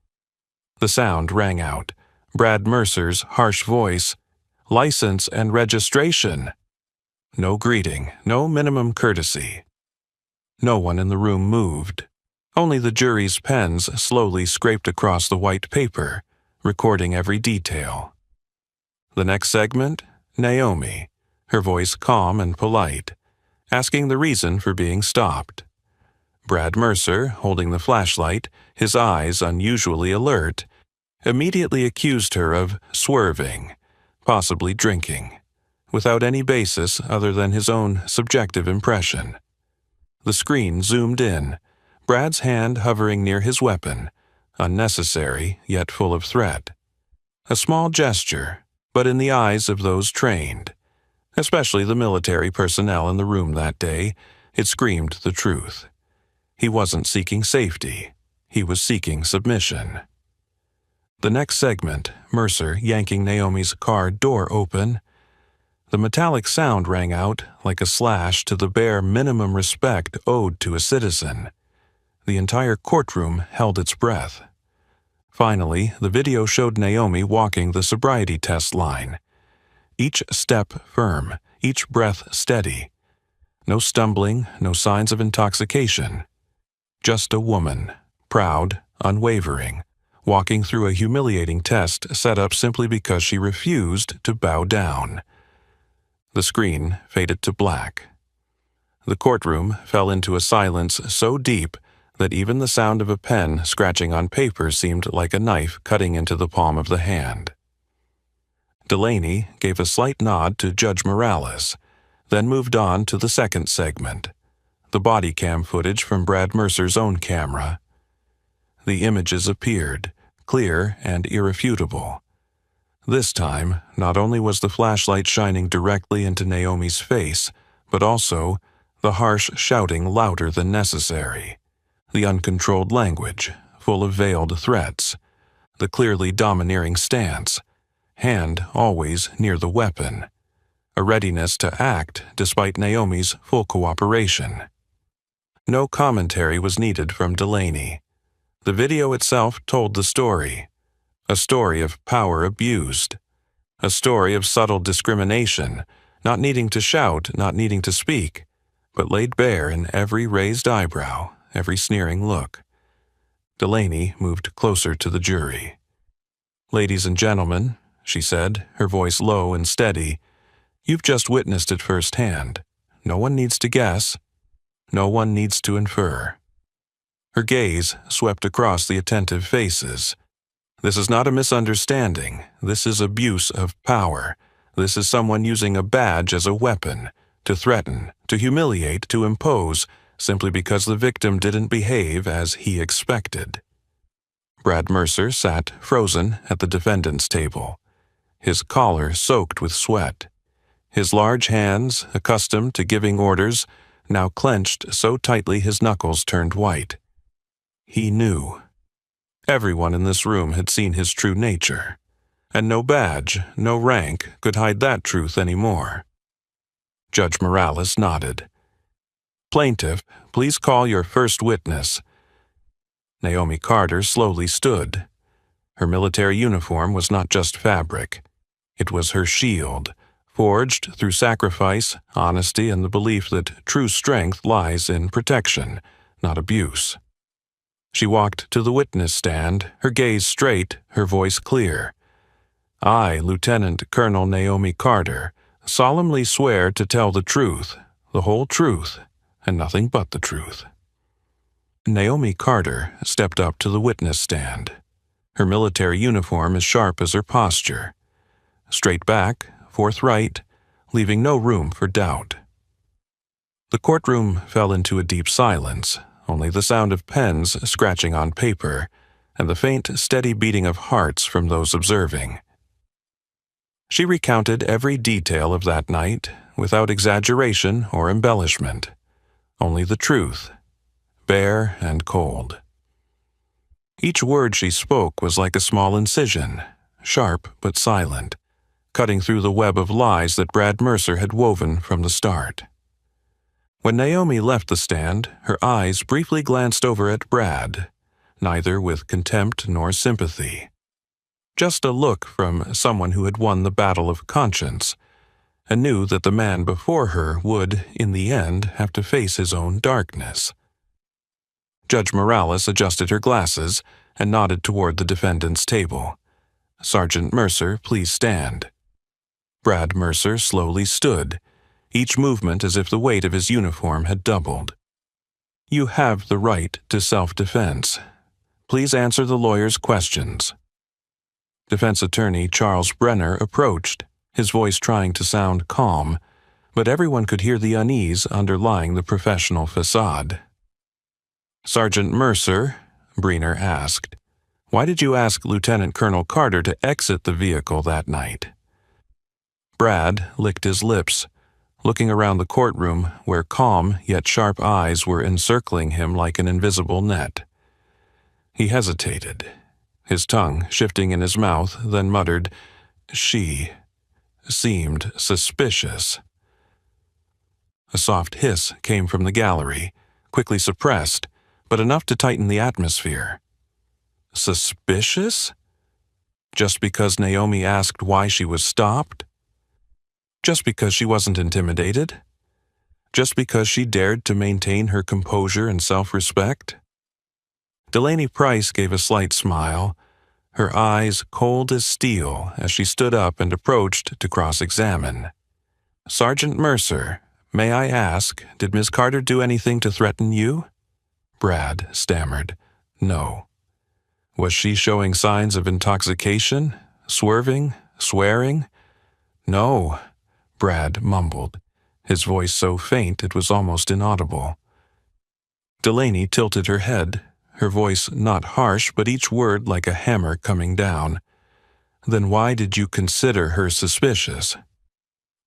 The sound rang out, Brad Mercer's harsh voice, "License and registration." No greeting, no minimum courtesy. No one in the room moved. Only the jury's pens slowly scraped across the white paper, recording every detail. The next segment, Naomi, her voice calm and polite, asking the reason for being stopped. Brad Mercer, holding the flashlight, his eyes unusually alert, immediately accused her of swerving, possibly drinking, without any basis other than his own subjective impression. The screen zoomed in, Brad's hand hovering near his weapon, unnecessary yet full of threat. A small gesture, but in the eyes of those trained, especially the military personnel in the room that day, it screamed the truth. He wasn't seeking safety, he was seeking submission. The next segment, Mercer yanking Naomi's car door open. The metallic sound rang out like a slash to the bare minimum respect owed to a citizen. The entire courtroom held its breath. Finally, the video showed Naomi walking the sobriety test line. each step firm, each breath steady. No stumbling, no signs of intoxication. Just a woman, proud, unwavering, walking through a humiliating test set up simply because she refused to bow down. The screen faded to black. The courtroom fell into a silence so deep that even the sound of a pen scratching on paper seemed like a knife cutting into the palm of the hand. Delaney gave a slight nod to Judge Morales, then moved on to the second segment, the body cam footage from Brad Mercer's own camera. The images appeared, clear and irrefutable. This time, not only was the flashlight shining directly into Naomi's face, but also the harsh shouting louder than necessary, the uncontrolled language, full of veiled threats, the clearly domineering stance, hand always near the weapon, a readiness to act despite Naomi's full cooperation. No commentary was needed from Delaney. The video itself told the story, a story of power abused, a story of subtle discrimination, not needing to shout, not needing to speak, but laid bare in every raised eyebrow, every sneering look. Delaney moved closer to the jury. "Ladies and gentlemen," she said, her voice low and steady, "you've just witnessed it firsthand. No one needs to guess. No one needs to infer." Her gaze swept across the attentive faces. This is not a misunderstanding. This is abuse of power. This is someone using a badge as a weapon, to threaten, to humiliate, to impose, simply because the victim didn't behave as he expected. Brad Mercer sat frozen at the defendant's table, his collar soaked with sweat. His large hands, accustomed to giving orders, now clenched so tightly his knuckles turned white. He knew. Everyone in this room had seen his true nature, and no badge, no rank could hide that truth anymore. Judge Morales nodded. "Plaintiff, please call your first witness." Naomi Carter slowly stood. Her military uniform was not just fabric. It was her shield, forged through sacrifice, honesty, and the belief that true strength lies in protection, not abuse. She walked to the witness stand, her gaze straight, her voice clear. "I, Lieutenant Colonel Naomi Carter, solemnly swear to tell the truth, the whole truth, and nothing but the truth." Naomi Carter stepped up to the witness stand, her military uniform as sharp as her posture. Straight back, forthright, leaving no room for doubt. The courtroom fell into a deep silence, only the sound of pens scratching on paper, and the faint, steady beating of hearts from those observing. She recounted every detail of that night, without exaggeration or embellishment, only the truth, bare and cold. Each word she spoke was like a small incision, sharp but silent, cutting through the web of lies that Brad Mercer had woven from the start. When Naomi left the stand, her eyes briefly glanced over at Brad, neither with contempt nor sympathy. Just a look from someone who had won the battle of conscience, and knew that the man before her would, in the end, have to face his own darkness. Judge Morales adjusted her glasses and nodded toward the defendant's table. "Sergeant Mercer, please stand." Brad Mercer slowly stood, each movement as if the weight of his uniform had doubled. "You have the right to self-defense. Please answer the lawyer's questions." Defense attorney Charles Brenner approached, his voice trying to sound calm, but everyone could hear the unease underlying the professional facade. "Sergeant Mercer," Brenner asked, "why did you ask Lieutenant Colonel Carter to exit the vehicle that night?" Brad licked his lips, looking around the courtroom where calm yet sharp eyes were encircling him like an invisible net. He hesitated, his tongue shifting in his mouth, then muttered, "She seemed suspicious." A soft hiss came from the gallery, quickly suppressed, but enough to tighten the atmosphere. Suspicious? Just because Naomi asked why she was stopped? Just because she wasn't intimidated? Just because she dared to maintain her composure and self-respect? Delaney Price gave a slight smile, her eyes cold as steel as she stood up and approached to cross-examine. "Sergeant Mercer, may I ask, did Miss Carter do anything to threaten you?" Brad stammered, "No." "Was she showing signs of intoxication? Swerving? Swearing?" "No," Brad mumbled, his voice so faint it was almost inaudible. Delaney tilted her head, her voice not harsh but each word like a hammer coming down. "Then why did you consider her suspicious?"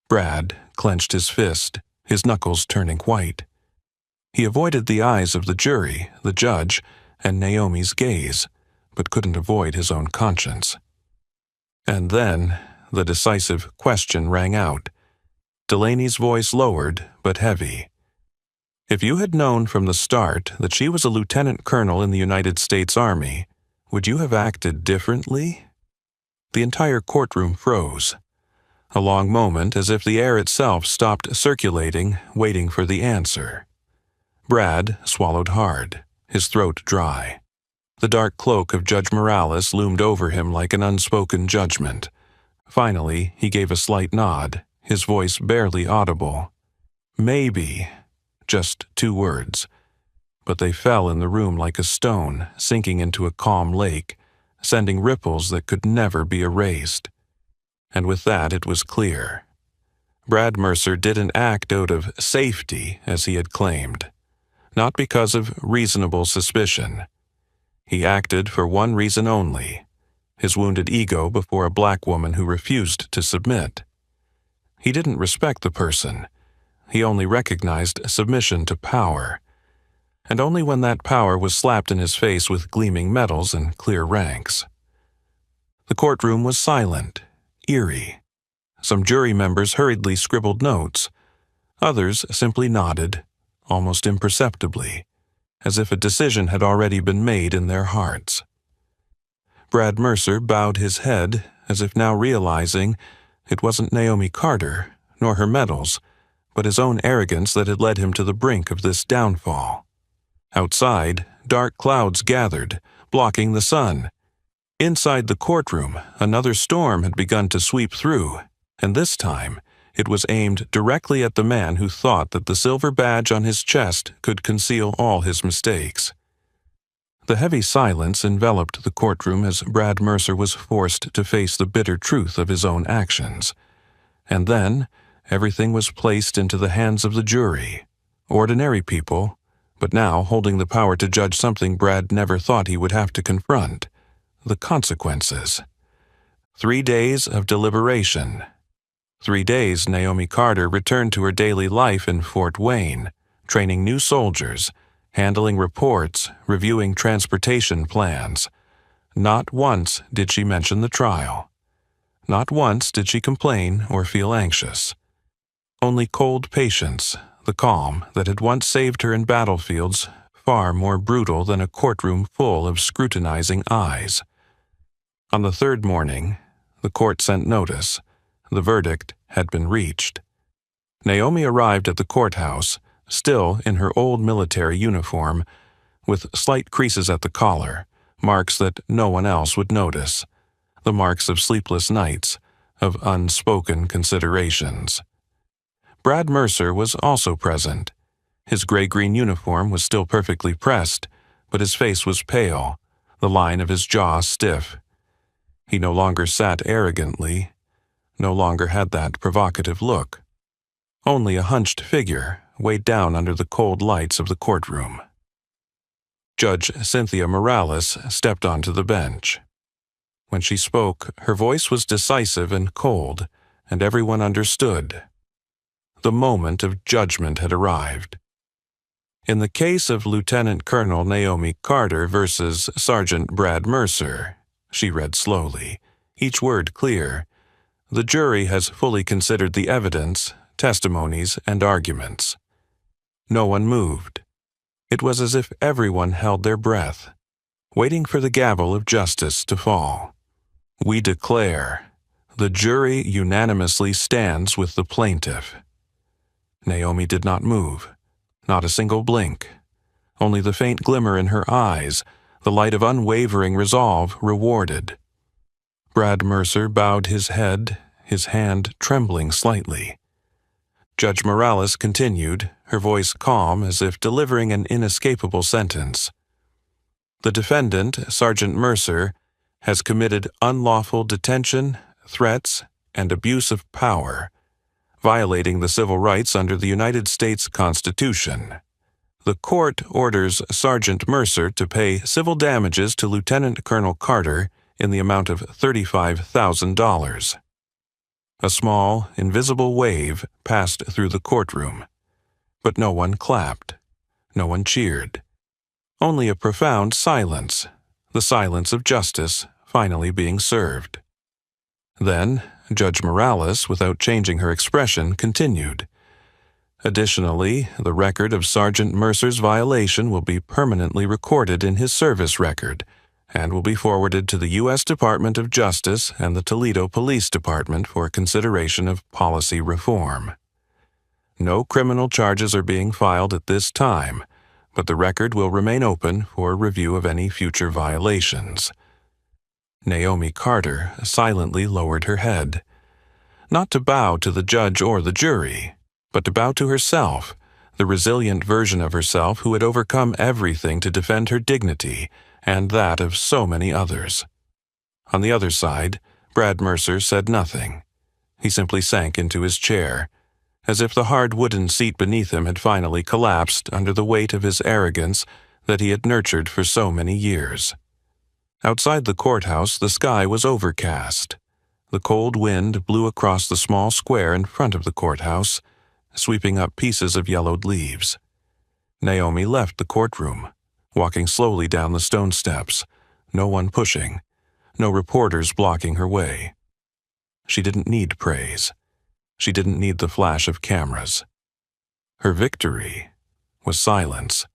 Brad clenched his fist, his knuckles turning white. He avoided the eyes of the jury, the judge, and Naomi's gaze, but couldn't avoid his own conscience. And then the decisive question rang out. Delaney's voice lowered but heavy. "If you had known from the start that she was a lieutenant colonel in the United States Army, would you have acted differently?" The entire courtroom froze. A long moment as if the air itself stopped circulating, waiting for the answer. Brad swallowed hard, his throat dry. The dark cloak of Judge Morales loomed over him like an unspoken judgment. Finally, he gave a slight nod, his voice barely audible. "Maybe." Just 2 words. But they fell in the room like a stone, sinking into a calm lake, sending ripples that could never be erased. And with that it was clear. Brad Mercer didn't act out of safety, as he had claimed. Not because of reasonable suspicion. He acted for one reason only, his wounded ego before a black woman who refused to submit. He didn't respect the person. He only recognized submission to power. And only when that power was slapped in his face with gleaming medals and clear ranks. The courtroom was silent, eerie. Some jury members hurriedly scribbled notes. Others simply nodded, almost imperceptibly, as if a decision had already been made in their hearts. Brad Mercer bowed his head, as if now realizing it wasn't Naomi Carter, nor her medals, but his own arrogance that had led him to the brink of this downfall. Outside, dark clouds gathered, blocking the sun. Inside the courtroom, another storm had begun to sweep through, and this time it was aimed directly at the man who thought that the silver badge on his chest could conceal all his mistakes. The heavy silence enveloped the courtroom as Brad Mercer was forced to face the bitter truth of his own actions. And then, everything was placed into the hands of the jury, ordinary people, but now holding the power to judge something Brad never thought he would have to confront, the consequences. 3 days of deliberation. 3 days Naomi Carter returned to her daily life in Fort Wayne, training new soldiers, handling reports, reviewing transportation plans. Not once did she mention the trial. Not once did she complain or feel anxious. Only cold patience, the calm that had once saved her in battlefields far more brutal than a courtroom full of scrutinizing eyes. On the 3rd morning, the court sent notice. The verdict had been reached. Naomi arrived at the courthouse, still in her old military uniform, with slight creases at the collar, marks that no one else would notice, the marks of sleepless nights, of unspoken considerations. Brad Mercer was also present. His gray-green uniform was still perfectly pressed, but his face was pale, the line of his jaw stiff. He no longer sat arrogantly, no longer had that provocative look. Only a hunched figure weighed down under the cold lights of the courtroom. Judge Cynthia Morales stepped onto the bench. When she spoke, her voice was decisive and cold, and everyone understood. The moment of judgment had arrived. In the case of Lieutenant Colonel Naomi Carter versus Sergeant Brad Mercer, she read slowly, each word clear, the jury has fully considered the evidence, testimonies, and arguments. No one moved. It was as if everyone held their breath, waiting for the gavel of justice to fall. We declare, The jury unanimously stands with the plaintiff. Naomi did not move, not a single blink. Only the faint glimmer in her eyes, the light of unwavering resolve, rewarded. Brad Mercer bowed his head, his hand trembling slightly. Judge Morales continued, her voice calm as if delivering an inescapable sentence. The defendant, Sergeant Mercer, has committed unlawful detention, threats, and abuse of power, violating the civil rights under the United States Constitution. The court orders Sergeant Mercer to pay civil damages to Lieutenant Colonel Carter in the amount of $35,000. A small, invisible wave passed through the courtroom, but no one clapped, no one cheered. Only a profound silence, the silence of justice finally being served. Then, Judge Morales, without changing her expression, continued. Additionally, the record of Sergeant Mercer's violation will be permanently recorded in his service record and will be forwarded to the U.S. Department of Justice and the Toledo Police Department for consideration of policy reform. No criminal charges are being filed at this time, but the record will remain open for review of any future violations. Naomi Carter silently lowered her head, not to bow to the judge or the jury, but to bow to herself, the resilient version of herself who had overcome everything to defend her dignity and that of so many others. On the other side, Brad Mercer said nothing. He simply sank into his chair, as if the hard wooden seat beneath him had finally collapsed under the weight of his arrogance that he had nurtured for so many years. Outside the courthouse, the sky was overcast. The cold wind blew across the small square in front of the courthouse, sweeping up pieces of yellowed leaves. Naomi left the courtroom, walking slowly down the stone steps, no one pushing, no reporters blocking her way. She didn't need praise. She didn't need the flash of cameras. Her victory was silence.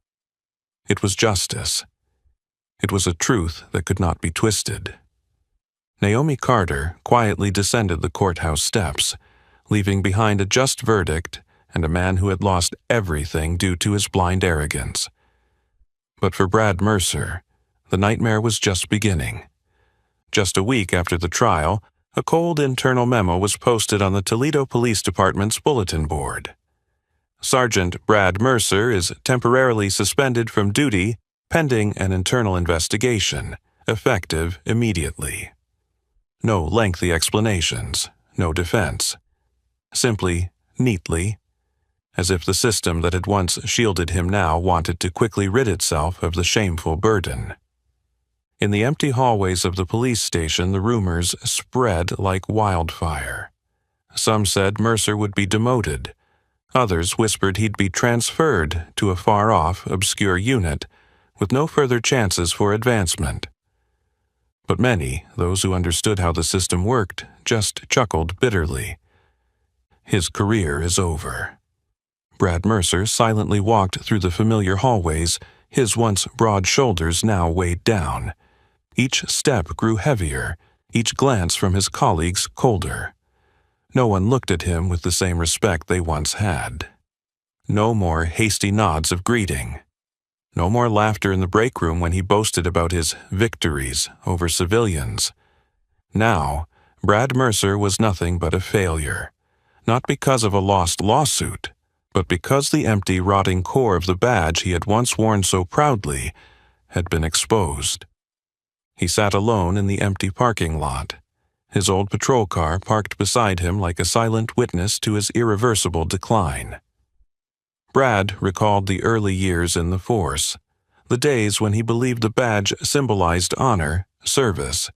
It was justice. It was a truth that could not be twisted. Naomi Carter quietly descended the courthouse steps, leaving behind a just verdict and a man who had lost everything due to his blind arrogance. But for Brad Mercer, the nightmare was just beginning. Just a week after the trial, a cold internal memo was posted on the Toledo Police Department's bulletin board. Sergeant Brad Mercer is temporarily suspended from duty pending an internal investigation, effective immediately. No lengthy explanations, no defense. Simply, neatly, as if the system that had once shielded him now wanted to quickly rid itself of the shameful burden. In the empty hallways of the police station, the rumors spread like wildfire. Some said Mercer would be demoted. Others whispered he'd be transferred to a far-off, obscure unit with no further chances for advancement. But many, those who understood how the system worked, just chuckled bitterly. His career is over. Brad Mercer silently walked through the familiar hallways, his once broad shoulders now weighed down. Each step grew heavier, each glance from his colleagues colder. No one looked at him with the same respect they once had. No more hasty nods of greeting. No more laughter in the break room when he boasted about his victories over civilians. Now, Brad Mercer was nothing but a failure, not because of a lost lawsuit, but because the empty, rotting core of the badge he had once worn so proudly had been exposed. He sat alone in the empty parking lot, his old patrol car parked beside him like a silent witness to his irreversible decline. Brad recalled the early years in the force, the days when he believed the badge symbolized honor, service,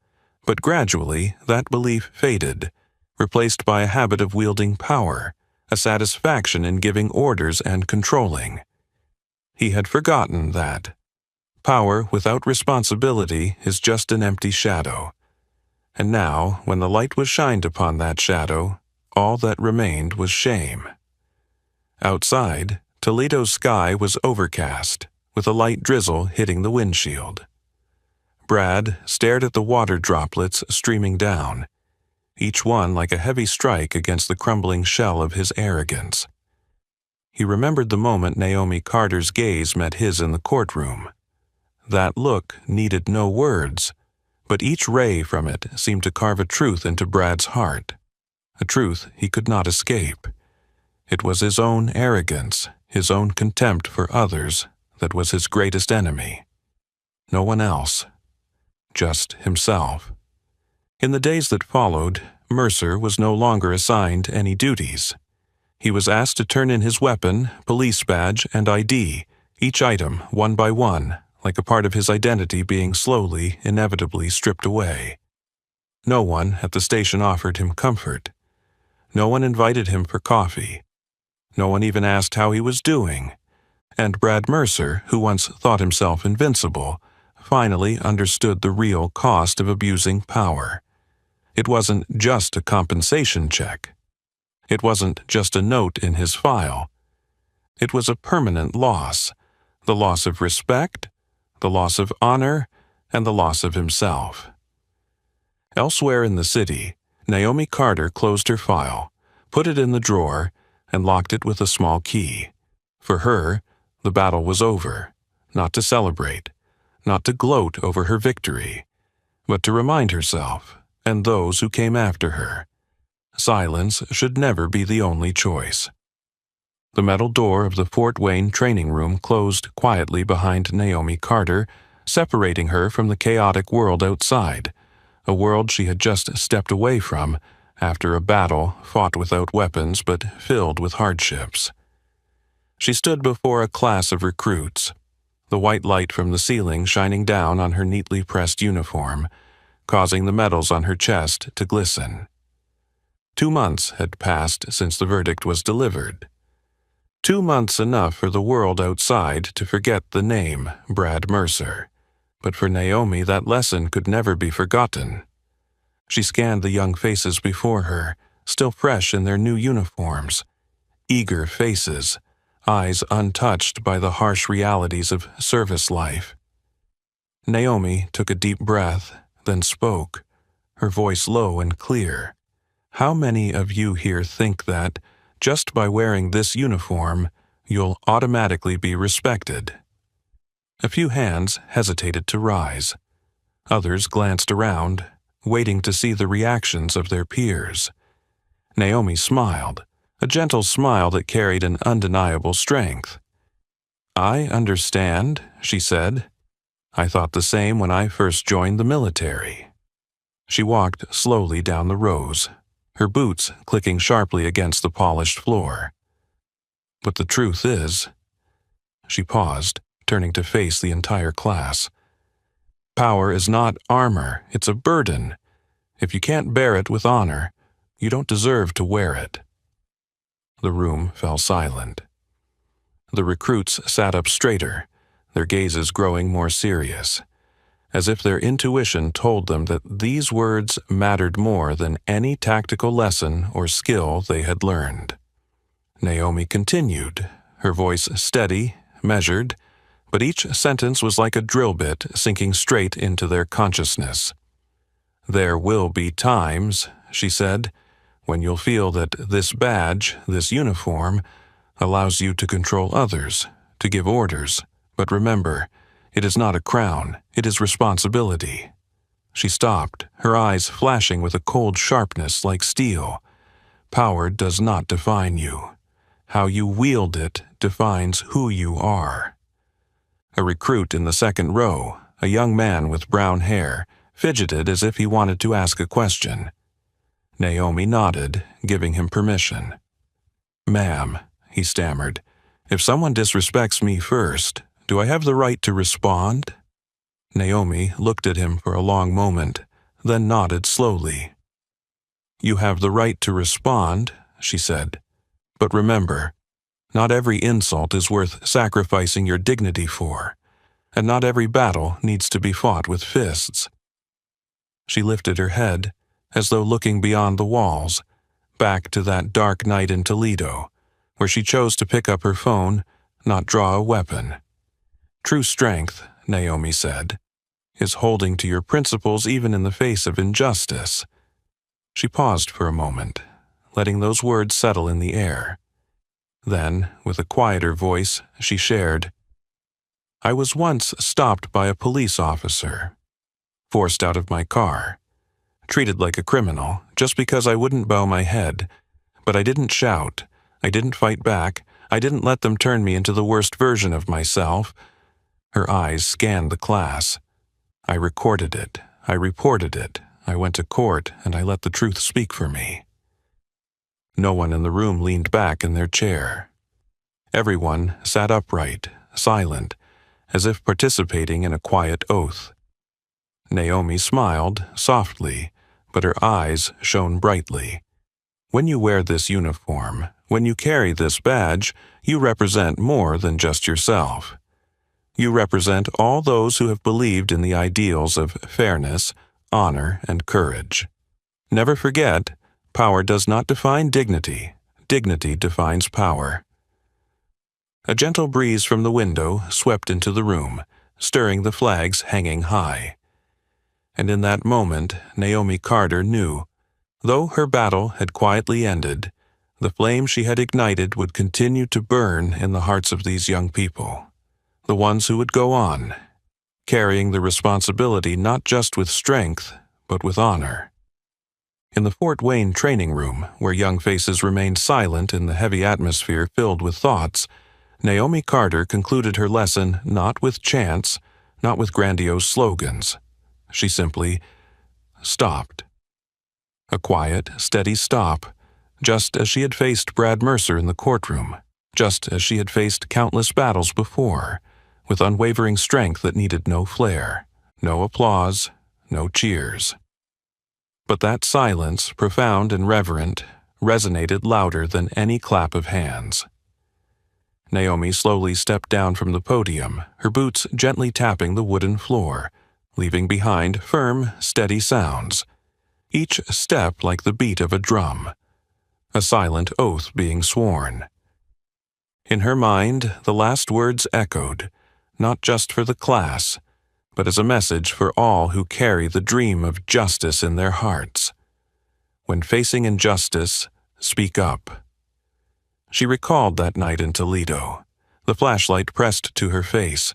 but gradually that belief faded, replaced by a habit of wielding power, a satisfaction in giving orders and controlling. He had forgotten that power without responsibility is just an empty shadow. And now, when the light was shined upon that shadow, all that remained was shame. Outside, Toledo's sky was overcast, with a light drizzle hitting the windshield. Brad stared at the water droplets streaming down. each one like a heavy strike against the crumbling shell of his arrogance. He remembered the moment Naomi Carter's gaze met his in the courtroom. That look needed no words, but each ray from it seemed to carve a truth into Brad's heart, a truth he could not escape. It was his own arrogance, his own contempt for others, that was his greatest enemy. No one else, just himself. In the days that followed, Mercer was no longer assigned any duties. He was asked to turn in his weapon, police badge, and ID, each item one by one, like a part of his identity being slowly, inevitably stripped away. No one at the station offered him comfort. No one invited him for coffee. No one even asked how he was doing. And Brad Mercer, who once thought himself invincible, finally understood the real cost of abusing power. It wasn't just a compensation check. It wasn't just a note in his file. It was a permanent loss, the loss of respect, the loss of honor, and the loss of himself. Elsewhere in the city, Naomi Carter closed her file, put it in the drawer, and locked it with a small key. For her, the battle was over, not to celebrate, not to gloat over her victory, but to remind herself, and those who came after her, silence should never be the only choice. The metal door of the Fort Wayne training room closed quietly behind Naomi Carter, separating her from the chaotic world outside, a world she had just stepped away from after a battle fought without weapons but filled with hardships. She stood before a class of recruits, the white light from the ceiling shining down on her neatly pressed uniform, causing the medals on her chest to glisten. 2 months had passed since the verdict was delivered. 2 months enough for the world outside to forget the name Brad Mercer, but for Naomi that lesson could never be forgotten. She scanned the young faces before her, still fresh in their new uniforms, eager faces, eyes untouched by the harsh realities of service life. Naomi took a deep breath, then spoke, her voice low and clear. How many of you here think that, just by wearing this uniform, you'll automatically be respected? A few hands hesitated to rise. Others glanced around, waiting to see the reactions of their peers. Naomi smiled, a gentle smile that carried an undeniable strength. "I understand," she said. "I thought the same when I first joined the military." She walked slowly down the rows, her boots clicking sharply against the polished floor. "But the truth is," she paused, turning to face the entire class, "power is not armor, it's a burden. If you can't bear it with honor, you don't deserve to wear it." The room fell silent. The recruits sat up straighter, their gazes growing more serious, as if their intuition told them that these words mattered more than any tactical lesson or skill they had learned. Naomi continued, her voice steady, measured, but each sentence was like a drill bit sinking straight into their consciousness. "There will be times," she said, "when you'll feel that this badge, this uniform, allows you to control others, to give orders. But remember, it is not a crown, it is responsibility." She stopped, her eyes flashing with a cold sharpness like steel. "Power does not define you. How you wield it defines who you are." A recruit in the second row, a young man with brown hair, fidgeted as if he wanted to ask a question. Naomi nodded, giving him permission. "Ma'am," he stammered, "if someone disrespects me first, do I have the right to respond?" Naomi looked at him for a long moment, then nodded slowly. "You have the right to respond," she said. "But remember, not every insult is worth sacrificing your dignity for, and not every battle needs to be fought with fists." She lifted her head, as though looking beyond the walls, back to that dark night in Toledo, where she chose to pick up her phone, not draw a weapon. "True strength," Naomi said, "is holding to your principles even in the face of injustice." She paused for a moment, letting those words settle in the air. Then, with a quieter voice, she shared, "I was once stopped by a police officer, forced out of my car, treated like a criminal just because I wouldn't bow my head, but I didn't shout, I didn't fight back, I didn't let them turn me into the worst version of myself." Her eyes scanned the class. "I recorded it, I reported it, I went to court, and I let the truth speak for me." No one in the room leaned back in their chair. Everyone sat upright, silent, as if participating in a quiet oath. Naomi smiled softly, but her eyes shone brightly. "When you wear this uniform, when you carry this badge, you represent more than just yourself. You represent all those who have believed in the ideals of fairness, honor, and courage. Never forget, power does not define dignity. Dignity defines power." A gentle breeze from the window swept into the room, stirring the flags hanging high. And in that moment, Naomi Carter knew, though her battle had quietly ended, the flame she had ignited would continue to burn in the hearts of these young people, the ones who would go on, carrying the responsibility not just with strength, but with honor. In the Fort Wayne training room, where young faces remained silent in the heavy atmosphere filled with thoughts, Naomi Carter concluded her lesson not with chants, not with grandiose slogans. She simply stopped. A quiet, steady stop, just as she had faced Brad Mercer in the courtroom, just as she had faced countless battles before, with unwavering strength that needed no flair, no applause, no cheers. But that silence, profound and reverent, resonated louder than any clap of hands. Naomi slowly stepped down from the podium, her boots gently tapping the wooden floor, leaving behind firm, steady sounds, each step like the beat of a drum, a silent oath being sworn. In her mind, the last words echoed, not just for the class, but as a message for all who carry the dream of justice in their hearts. When facing injustice, speak up. She recalled that night in Toledo, the flashlight pressed to her face,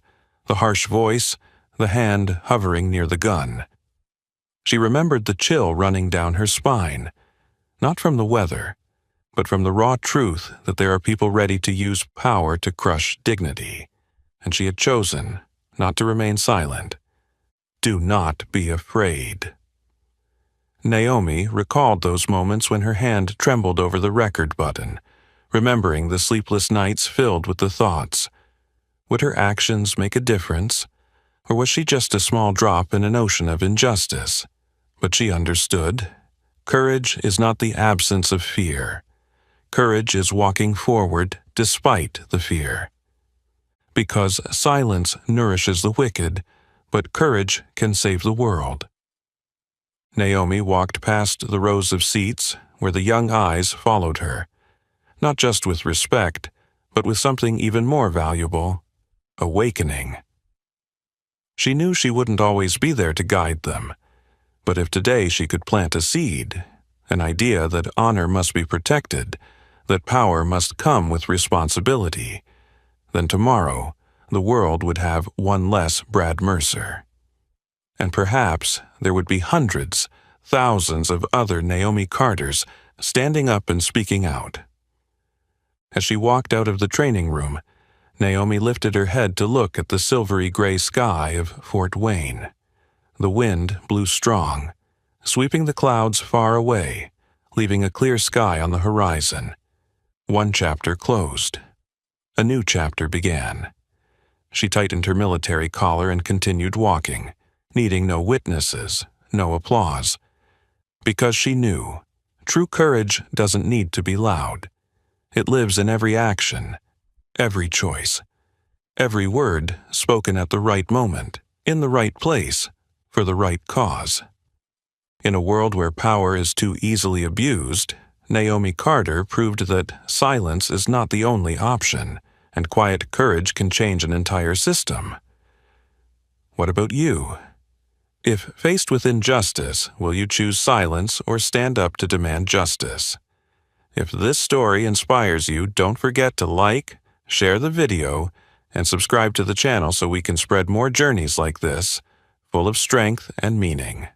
the harsh voice, the hand hovering near the gun. She remembered the chill running down her spine, not from the weather, but from the raw truth that there are people ready to use power to crush dignity, and she had chosen not to remain silent. Do not be afraid. Naomi recalled those moments when her hand trembled over the record button, remembering the sleepless nights filled with the thoughts, would her actions make a difference, or was she just a small drop in an ocean of injustice? But she understood. Courage is not the absence of fear. Courage is walking forward despite the fear. Because silence nourishes the wicked, but courage can save the world. Naomi walked past the rows of seats where the young eyes followed her, not just with respect, but with something even more valuable, awakening. She knew she wouldn't always be there to guide them, but if today she could plant a seed, an idea that honor must be protected, that power must come with responsibility, then tomorrow the world would have one less Brad Mercer. And perhaps there would be hundreds, thousands of other Naomi Carters standing up and speaking out. As she walked out of the training room, Naomi lifted her head to look at the silvery gray sky of Fort Wayne. The wind blew strong, sweeping the clouds far away, leaving a clear sky on the horizon. One chapter closed. A new chapter began. She tightened her military collar and continued walking, needing no witnesses, no applause. Because she knew, true courage doesn't need to be loud. It lives in every action, every choice, every word spoken at the right moment, in the right place, for the right cause. In a world where power is too easily abused, Naomi Carter proved that silence is not the only option, and quiet courage can change an entire system. What about you? If faced with injustice, will you choose silence or stand up to demand justice? If this story inspires you, don't forget to like, share the video, and subscribe to the channel so we can spread more journeys like this, full of strength and meaning.